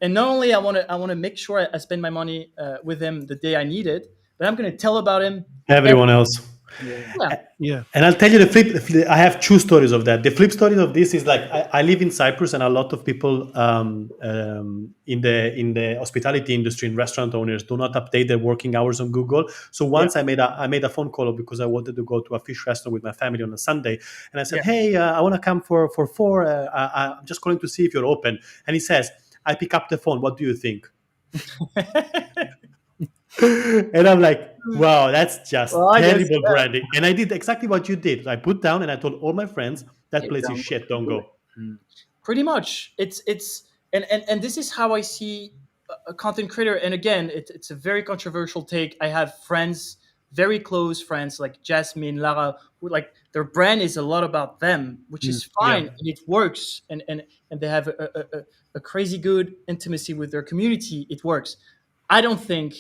And not only I want to make sure I spend my money with him the day I need it, but I'm going to tell about him. Everyone else. Yeah. Yeah. And I'll tell you the flip. I have two stories of that. The flip story of this is like I live in Cyprus, and a lot of people in the hospitality industry and restaurant owners do not update their working hours on Google. So once I made a phone call because I wanted to go to a fish restaurant with my family on a Sunday, and I said, "Hey, I want to come for 4. I'm just calling to see if you're open." And he says, "I pick up the phone. What do you think?" And I'm like, wow, that's just Well, I guess, terrible branding. And I did exactly what you did. I put down and I told all my friends, that place is shit, don't go. Pretty much, and this is how I see a content creator. And again, it's a very controversial take. I have friends, very close friends like Jasmine, Lara, who like their brand is a lot about them, which is fine, Yeah. and it works, and they have a crazy good intimacy with their community. It works. I don't think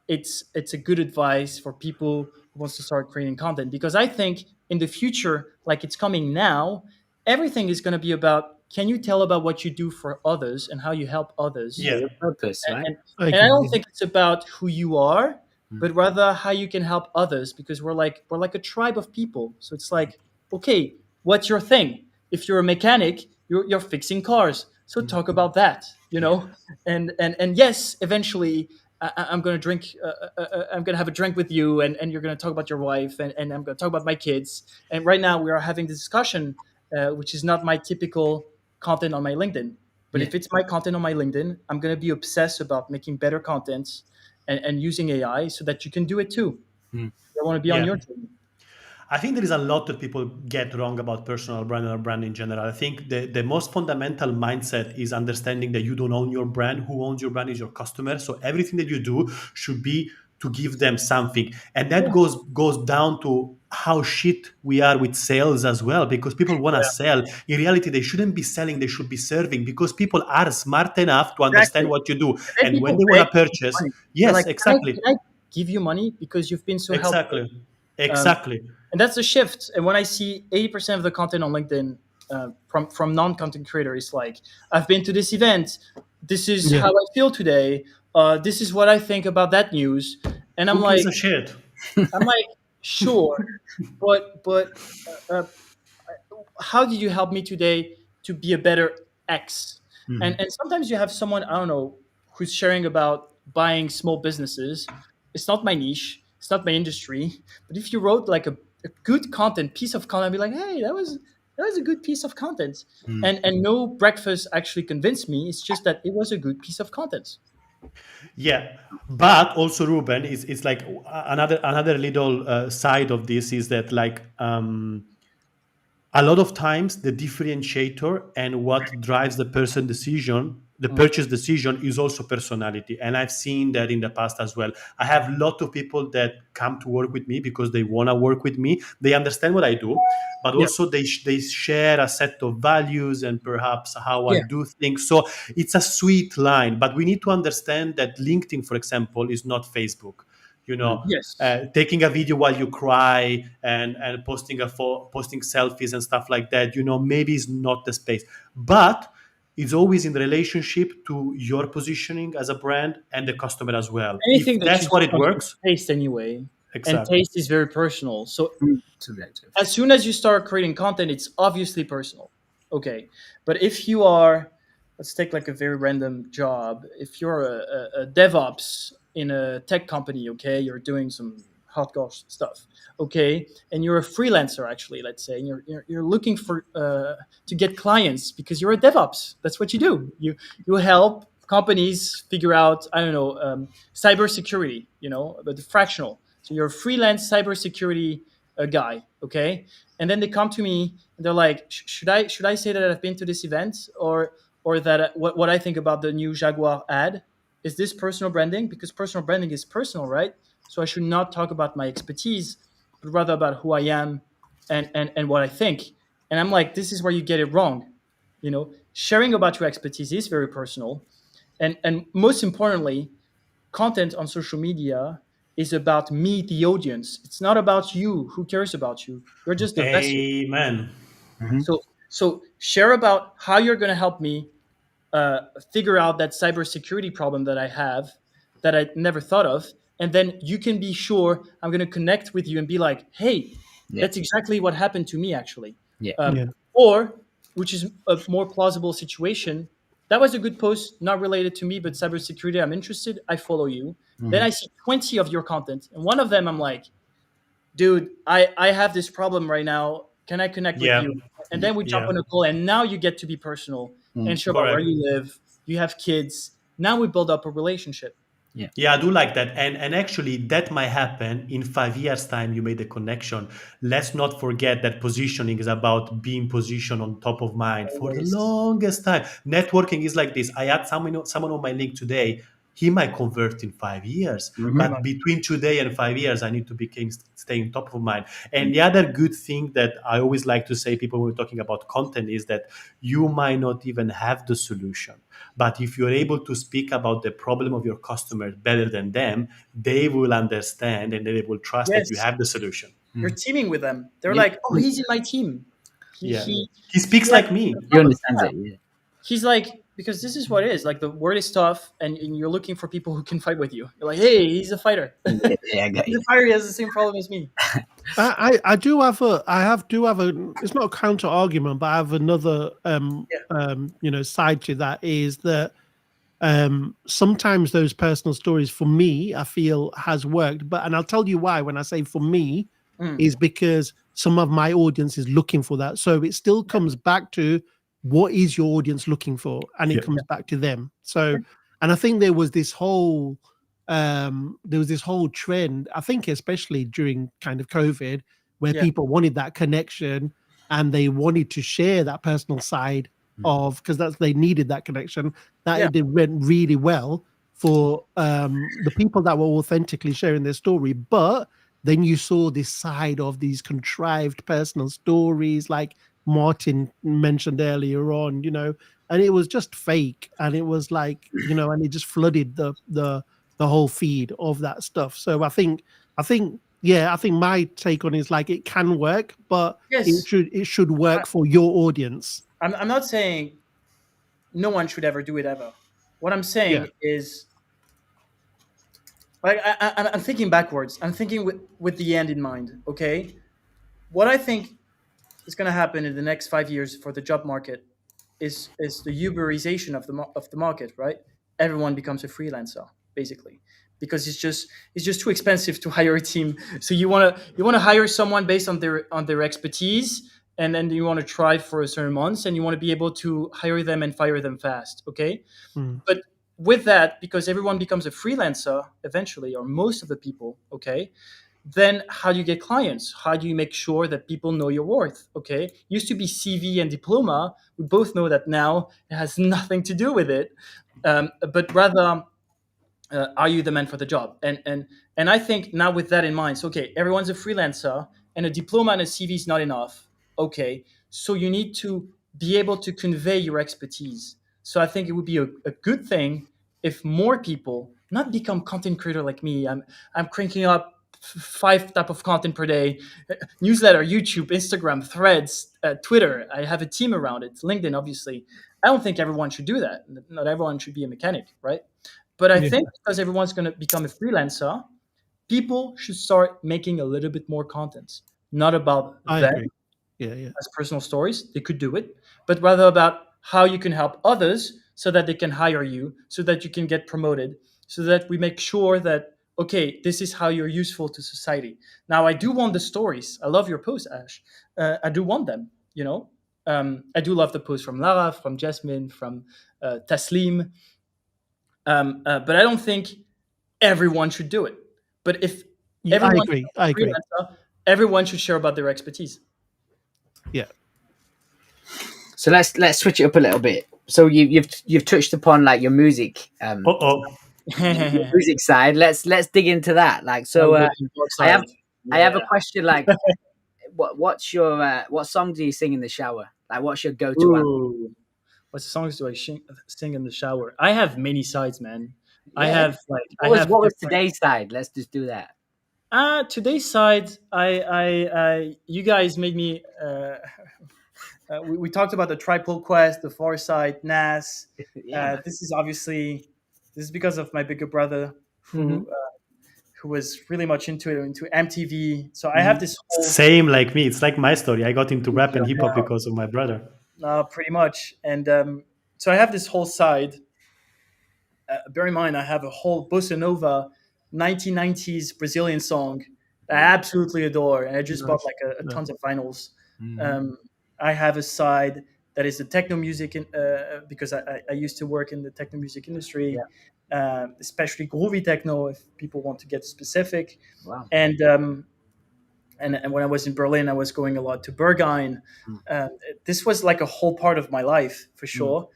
it's a good advice for people who wants to start creating content, because I think in the future, like it's coming now, everything is going to be about, can you tell about what you do for others and how you help others? Yeah. Your purpose, right? And I don't think it's about who you are, but rather how you can help others, because we're like a tribe of people. So it's like, okay, what's your thing? If you're a mechanic, you're fixing cars, so talk about that, you know. And yes, eventually I'm gonna drink. I'm gonna have a drink with you, and you're gonna talk about your wife, and I'm gonna talk about my kids. And right now we are having this discussion, which is not my typical content on my LinkedIn. But if it's my content on my LinkedIn, I'm gonna be obsessed about making better content and using AI so that you can do it too. I want to be on Yeah. your team. I think there is a lot that people get wrong about personal brand or brand in general. I think the most fundamental mindset is understanding that you don't own your brand. Who owns your brand is your customer. So everything that you do should be to give them something. And that goes down to how shit we are with sales as well, because people want to sell. In reality, they shouldn't be selling, they should be serving, because people are smart enough to understand Exactly. what you do. And then And when people they want beg to purchase, money. They're yes, like, exactly. can I give you money because you've been so helpful? Exactly. And that's the shift. And when I see 80% of the content on LinkedIn from non-content creators, like, I've been to this event, this is how I feel today, this is what I think about that news, and Who gives a shit? I'm like, sure, but uh, how did you help me today to be a better X? And sometimes you have someone, I don't know, who's sharing about buying small businesses. It's not my niche, it's not my industry. But if you wrote like a good content piece of content, I'd be like, hey, that was a good piece of content. And no breakfast actually convinced me. It's just that it was a good piece of content. Yeah, but also Ruben is it's like another little side of this is that like a lot of times the differentiator and what drives the person decision the purchase decision is also personality, and I've seen that in the past as well. I have a lot of people that come to work with me because they want to work with me. They understand what I do, but Yeah. also they share a set of values and perhaps how I Yeah. do things. So it's a sweet line, but we need to understand that LinkedIn, for example, is not Facebook. You know, Yes. taking a video while you cry and posting selfies and stuff like that, you know, maybe is not the space, but it's always in relationship to your positioning as a brand and the customer as well. Anything If that that's you what do it comes from works, taste anyway, and exactly. taste is very personal. So Subjective. as soon as you start creating content, it's obviously personal. Okay. But if you are, let's take like a very random job. If you're a DevOps in a tech company, okay, you're doing some hardcore stuff, okay, and you're a freelancer actually, let's say, and you're looking for to get clients because you're a DevOps. That's what you do. You help companies figure out, I don't know, cybersecurity, you know, but the fractional. So you're a freelance cybersecurity guy, okay, and then they come to me and they're like, should I say that I've been to this event, or that what I think about the new Jaguar ad? Is this personal branding? Because personal branding is personal, right? So I should not talk about my expertise, but rather about who I am and what I think. And I'm like, this is where you get it wrong. You know, sharing about your expertise is very personal, and most importantly, content on social media is about me, the audience. It's not about you. Who cares about you? You're just the vessel. Amen. Mhm. So share about how you're going to help me uh, figure out that cybersecurity problem that I have that I never thought of, and then you can be sure I'm going to connect with you and be like, hey, Yeah. that's exactly what happened to me actually. Yeah. Yeah. Or, which is a more plausible situation, that was a good post, not related to me, but cybersecurity. I'm interested. I follow you. Then Mhm. I see 20 of your content, and one of them I'm like, dude, I have this problem right now. Can I connect with Yeah, you? And then we jump yeah, on a call, and now you get to be personal and share about where correct. you live. You have kids. Now we build up a relationship. Yeah. Yeah, I do like that. And actually that might happen in 5 years' time. You made the connection. Let's not forget that positioning is about being positioned on top of mind for the Always. longest time. Networking is like this. I had someone on my link today. He might convert in 5 years, Mhm. Very but much. between today and 5 years, I need to become staying top of mind. And the other good thing that I always like to say, people when we're talking about content, is that you might not even have the solution, but if you're able to speak about the problem of your customer better than them, they will understand and they will trust that you Yes. have the solution. You're teaming with them. They're Yeah. like, oh, he's in my team. He Yeah. he He he speaks has like me. a He problem. understands it. Yeah. He's like, because this is what it is. Like the word is tough, and you're looking for people who can fight with you. You're like, hey, he's a fighter. Yeah, yeah, I get He's you. a fighter. He has the same problem as me. I do have a it's not a counter argument, but I have another side to that, is that sometimes those personal stories for me I feel has worked, but and I'll tell you why when I say for me Mm. is because some of my audience is looking for that. So it still comes back to what is your audience looking for, and it Yeah. comes back to them. So, and I think there was this whole trend, I think especially during kind of COVID, where Yeah. people wanted that connection and they wanted to share that personal side of, because that's, they needed that connection. That Yeah. it did went really well for the people that were authentically sharing their story. But then you saw this side of these contrived personal stories, like Martin mentioned earlier on, and it was just fake, and it was like, and it just flooded the whole feed of that stuff. So I think my take on it is like it can work, but Yes. it should work for your audience. I'm not saying no one should ever do it ever. What I'm Yeah. saying is, like, I'm thinking backwards. I'm thinking with the end in mind. Okay, what I think is going to happen in the next 5 years for the job market is the Uberization of the market. Right, everyone becomes a freelancer basically because it's just too expensive to hire a team. So you want to hire someone based on their expertise, and then you want to try for a certain months, and you want to be able to hire them and fire them fast. Okay, Mm. but with that, because everyone becomes a freelancer eventually, or most of the people, okay, then how do you get clients? How do you make sure that people know your worth? Okay, used to be CV and diploma. We both know that now it has nothing to do with it, but rather, are you the man for the job? And I think now with that in mind, so okay, everyone's a freelancer, and a diploma and a CV is not enough. Okay, so you need to be able to convey your expertise. So I think it would be a good thing if more people not become content creator like me. I'm cranking up 5 type of content per day: newsletter, YouTube, Instagram, Threads, Twitter. I have a team around it. LinkedIn, obviously. I don't think everyone should do that. Not everyone should be a mechanic, right? But I Yeah. think because everyone's going to become a freelancer, people should start making a little bit more content, not about I them agree. Yeah. as personal stories. They could do it, but rather about how you can help others so that they can hire you, so that you can get promoted, so that we make sure that, okay, this is how you're useful to society. Now, I do want the stories. I love your post, Ash. I do want them, you know. I do love the post from Lara, from Jasmine, from Taslim. But I don't think everyone should do it. But if Yeah, I everyone agree. is I a agree. freelancer, everyone should share about their expertise. Yeah. So let's switch it up a little bit. So you've touched upon like your music, Uh-oh. your music side. Let's dig into that. Like, so I have a question. Like, what's your what song do you sing in the shower? Like, what's your go-to anthem? Ooh. What songs do I sing in the shower? I have many sides, man. I Yeah. have like What was different. today's side? Let's just do that. Today's side, you guys made me. We talked about the Triple Quest, the Far Side, NAS. Yeah. This is because of my bigger brother who was really much into MTV. So I have this whole Same like me. It's like my story. I got into rap and hip hop because of my brother. pretty much, and so I have this whole side. Bear in mind, I have a whole bossa nova, 1990s Brazilian song that I absolutely adore, and I just bought like a tons of vinyls. Um, I have a side that is the techno music, because I used to work in the techno music industry, especially groovy techno. If people want to get specific, Wow. And when I was in Berlin, I was going a lot to Berghain. This was like a whole part of my life for sure.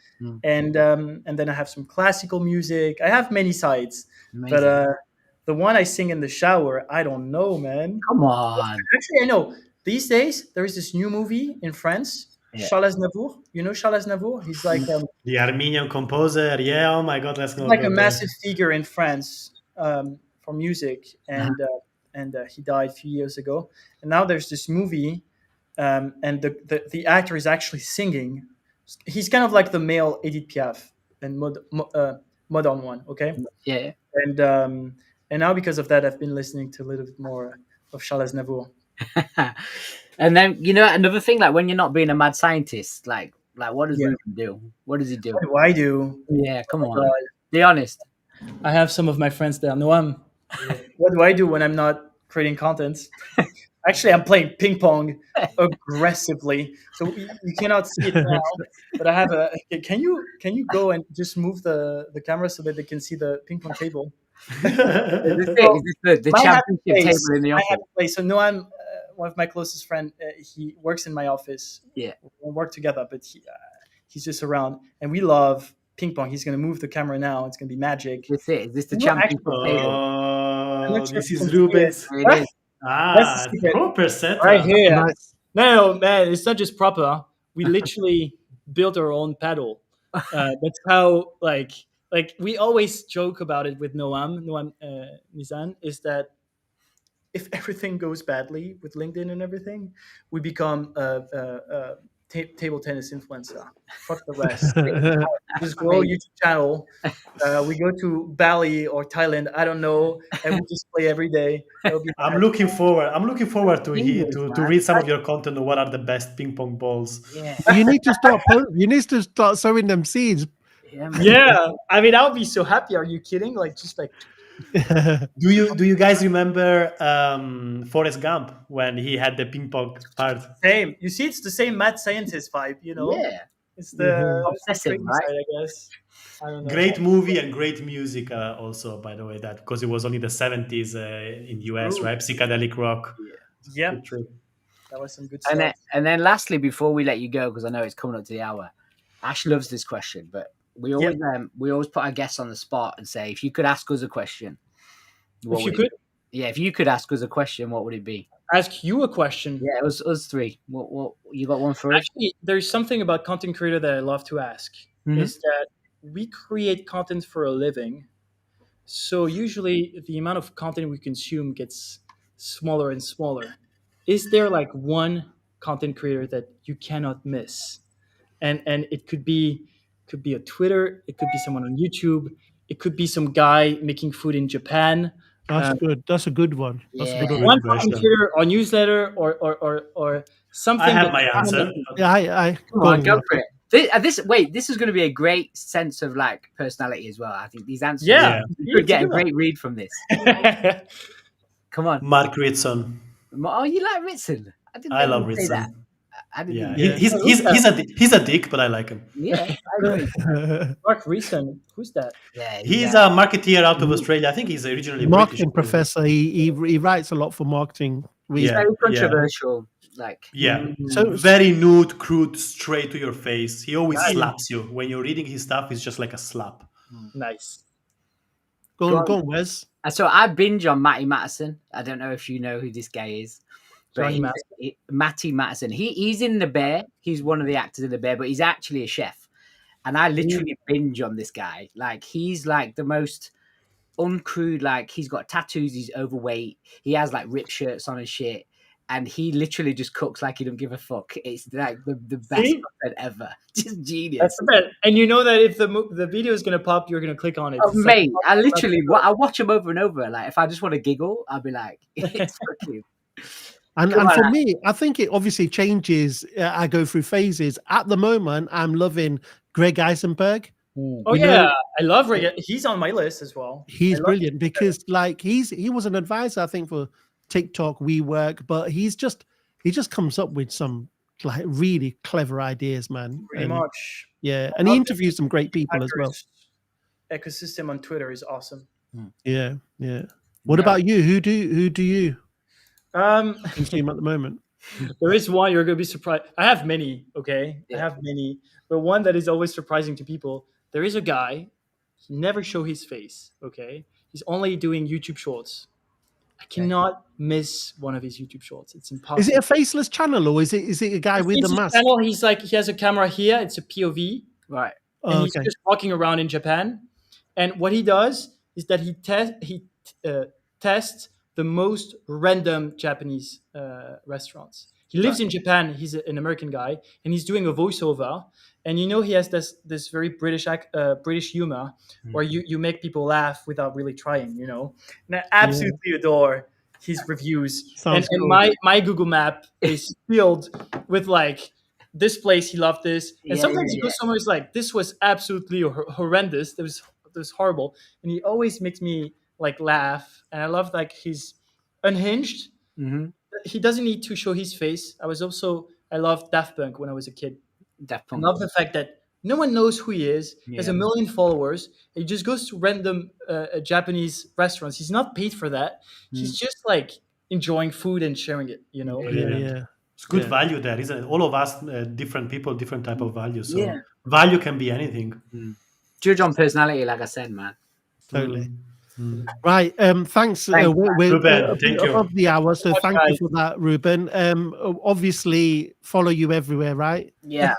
And then I have some classical music. I have many sides, Amazing. but the one I sing in the shower, I don't know, man. Come on. Actually, I know. These days, there is this new movie in France, Yeah. Charles Aznavour. You know Charles Aznavour? He's like The Armenian composer. Yeah, oh my God, let's go. like go a there. massive figure in France for music, and he died a few years ago. And now there's this movie, and the actor is actually singing. He's kind of like the male Edith Piaf and modern one, okay? Yeah. And now because of that, I've been listening to a little bit more of Charles Aznavour. And then another thing, like when you're not being a mad scientist, like what does Ruben do? What does he do? What do I do? Yeah, come on. God. Be honest. I have some of my friends there. Noam, what do I do when I'm not creating content? Actually, I'm playing ping pong aggressively. So you cannot see it now, but I have a. Can you go and just move the camera so that they can see the ping pong table? Is this the My happy championship place. table in the My office? happy place. So Noam, one of my closest friends, he works in my office. Yeah. We work together, but he's just around, and we love ping pong. He's going to move the camera now. It's going to be magic. This it. Is this the No, championship actually- table? Oh, sure this if you is can see Ruben's. It is. Ah, the secret. proper setup. Right here. Nice. No, man, it's not just proper. We literally built our own paddle. That's how like we always joke about it with Noam Nizan, is that if everything goes badly with LinkedIn and everything, we become a table tennis influencer. Fuck the rest. Just grow a YouTube channel. We go to Bali or Thailand, I don't know, and we just play every day. That'll be I'm looking forward to Genius, to man. read some of your content. What are the best ping pong balls? Yeah. You need to start. You need to start sowing them seeds. Yeah, man. Yeah, I mean, I'll be so happy. Are you kidding? Like, just like Do you guys remember Forrest Gump when he had the ping pong part? same. You see, it's the same mad scientist vibe, you know. Yeah. It's the Obsessive, creative right? side, I guess. I don't know. Great movie and great music also, by the way, that because it was only the 70s in US, True. right? Psychedelic rock. Yeah, Good trip. that was some good And stuff. then lastly, before we let you go, because I know it's coming up to the hour, Ash loves this question, but we always put our guests on the spot and say, if you could ask us a question, what If you would could it be? Yeah, if you could ask us a question, what would it be? ask you a question. Yeah, it was us three. What you got one for us? Actually, there's something about content creator that I love to ask. Mhm. Is that we create content for a living. So usually the amount of content we consume gets smaller and smaller. Is there like one content creator that you cannot miss? And it could be a Twitter, it could be someone on YouTube, it could be some guy making food in Japan. That's good. That's a good one. That's a Yeah. good one. One Good content question. creator or newsletter or something. I have that- my answer. Yeah, I Come go on, on, go yeah. for it. This is going to be a great sense of like personality as well. I think these answers. Yeah. You could get a great read from this. Come on. Mark Ritson. Oh, you like Ritson? I didn't I think love you'd say that. Ritson. I didn't Yeah, think you'd he's a dick, but I like him. Yeah, I agree. Mark Reason. Who's that? Yeah, He's a marketeer out of Australia. I think he's originally Marketing British. professor. He writes a lot for marketing. He's Yeah. very controversial. Like, Yeah. So Very nude, crude, straight to your face. He always Nice. slaps you. When you're reading his stuff, it's just like a slap. Nice. go Go on, on. go on, Wes. so I binge on Matty Matteson. I don't know if you know who this guy is. But Johnny Matty Matteson. He's in The Bear. He's one of the actors in The Bear, but he's actually a chef. And I literally binge on this guy. Like, he's like the most uncrude. Like, he's got tattoos. He's overweight. He has like ripped shirts on and shit. And he literally just cooks like he don't give a fuck. It's like the best See? content ever. Just genius. That's the bet. And you know that if the video is gonna pop, you're gonna click on it. Oh, It's like- mate, I literally I watch them over and over. Like, if I just want to giggle, I'll be like, it's fucking. And Come on, for Ash. me, I think it obviously changes. I go through phases. At the moment, I'm loving Greg Eisenberg. Oh You yeah, know- I love Rick. He's on my list as well. He's I love brilliant because like he was an advisor, I think, for TikTok, WeWork, but he just comes up with some like really clever ideas, man. Pretty And, much. yeah, and he love interviews some great people as well. Hackers Ecosystem on Twitter is awesome. Yeah, yeah. What about you? Who do you consume at the moment? There is one you're gonna be surprised. I have many. Okay, I have many, but one that is always surprising to people. There is a guy. He never show his face. Okay, he's only doing YouTube shorts. I cannot miss one of his YouTube shorts. It's impossible. Is it a faceless channel or is it a guy with It's the his mask? channel, he's like he has a camera here. It's a POV, Right. and Oh, he's okay. just walking around in Japan. And what he does is that he tests the most random Japanese restaurants. He lives in Japan. He's an American guy, and he's doing a voiceover. And you know he has this very British humor where you make people laugh without really trying. You know, and I absolutely adore his reviews. Sounds and cool. my Google map is filled with like this place he loved this, and Yeah, sometimes yeah, he goes somewhere. It's like this was absolutely horrendous. It was horrible, and he always makes me like laugh. And I love like he's unhinged. Mm-hmm. He doesn't need to show his face. I loved Daft Punk when I was a kid. Daft I Punk. love the fact that no one knows who he is. He has Yeah. 1 million followers. He just goes to random Japanese restaurants. He's not paid for that. He's just like enjoying food and sharing it. You know. Yeah. It's good Yeah. value there, isn't it? All of us, different people, different type of value. So Yeah. value can be anything. Judge on personality, like I said, man. Totally. Mm. Right. Thanks. Thanks, We're Ruben, thank you. above the hour, so thank you guys. for that, Ruben. Obviously, follow you everywhere, right? Yeah.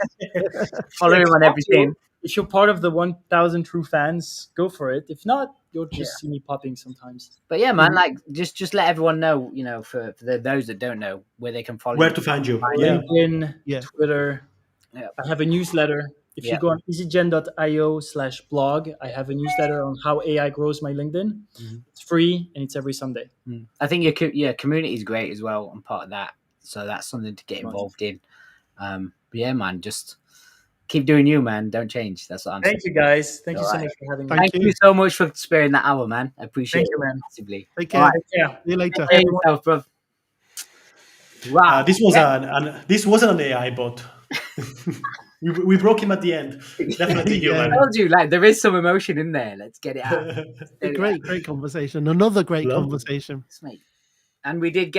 Follow him on everything. If you're part of the 1,000 true fans, go for it. If not, you'll just see me popping sometimes. But yeah, man, like just let everyone know, you know, for those that don't know, where they can follow Where you. to find you? Yeah. LinkedIn, Yeah. Twitter. Yeah. I have a newsletter. If Yeah. you go on easygen.io/blog, I have a newsletter on how AI grows my LinkedIn. It's free and it's every Sunday. I think your community is great as well. I'm part of that, so that's something to get involved in. But yeah, man, just keep doing you, man. Don't change. That's what I'm saying. Thank you guys. Thank you so Alright. much for having me. Thank Thank you so much for sparing that hour, man. I appreciate Thank you, man. it massively. Take care. All right. Yeah. See you later. Take care of yourself, bro. Wow. This was wasn't an AI bot. We broke him at the end. Definitely Yeah. human. I told you, like there is some emotion in there. Let's get it out. A great conversation. Another great Love it. conversation. Yes, mate. And we did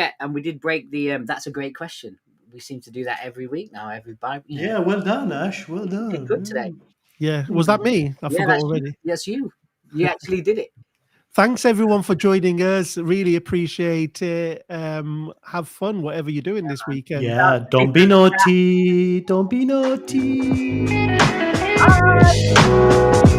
break the. That's a great question. We seem to do that every week now. Every Bible. Yeah, well done, Ash. Well done. Did good today. Yeah. Was that me? I forgot that's already. You. Yes, you. You actually did it. Thanks everyone for joining us. Really appreciate it. Have fun, whatever you're doing this weekend. Yeah, don't be naughty. Don't be naughty. Bye.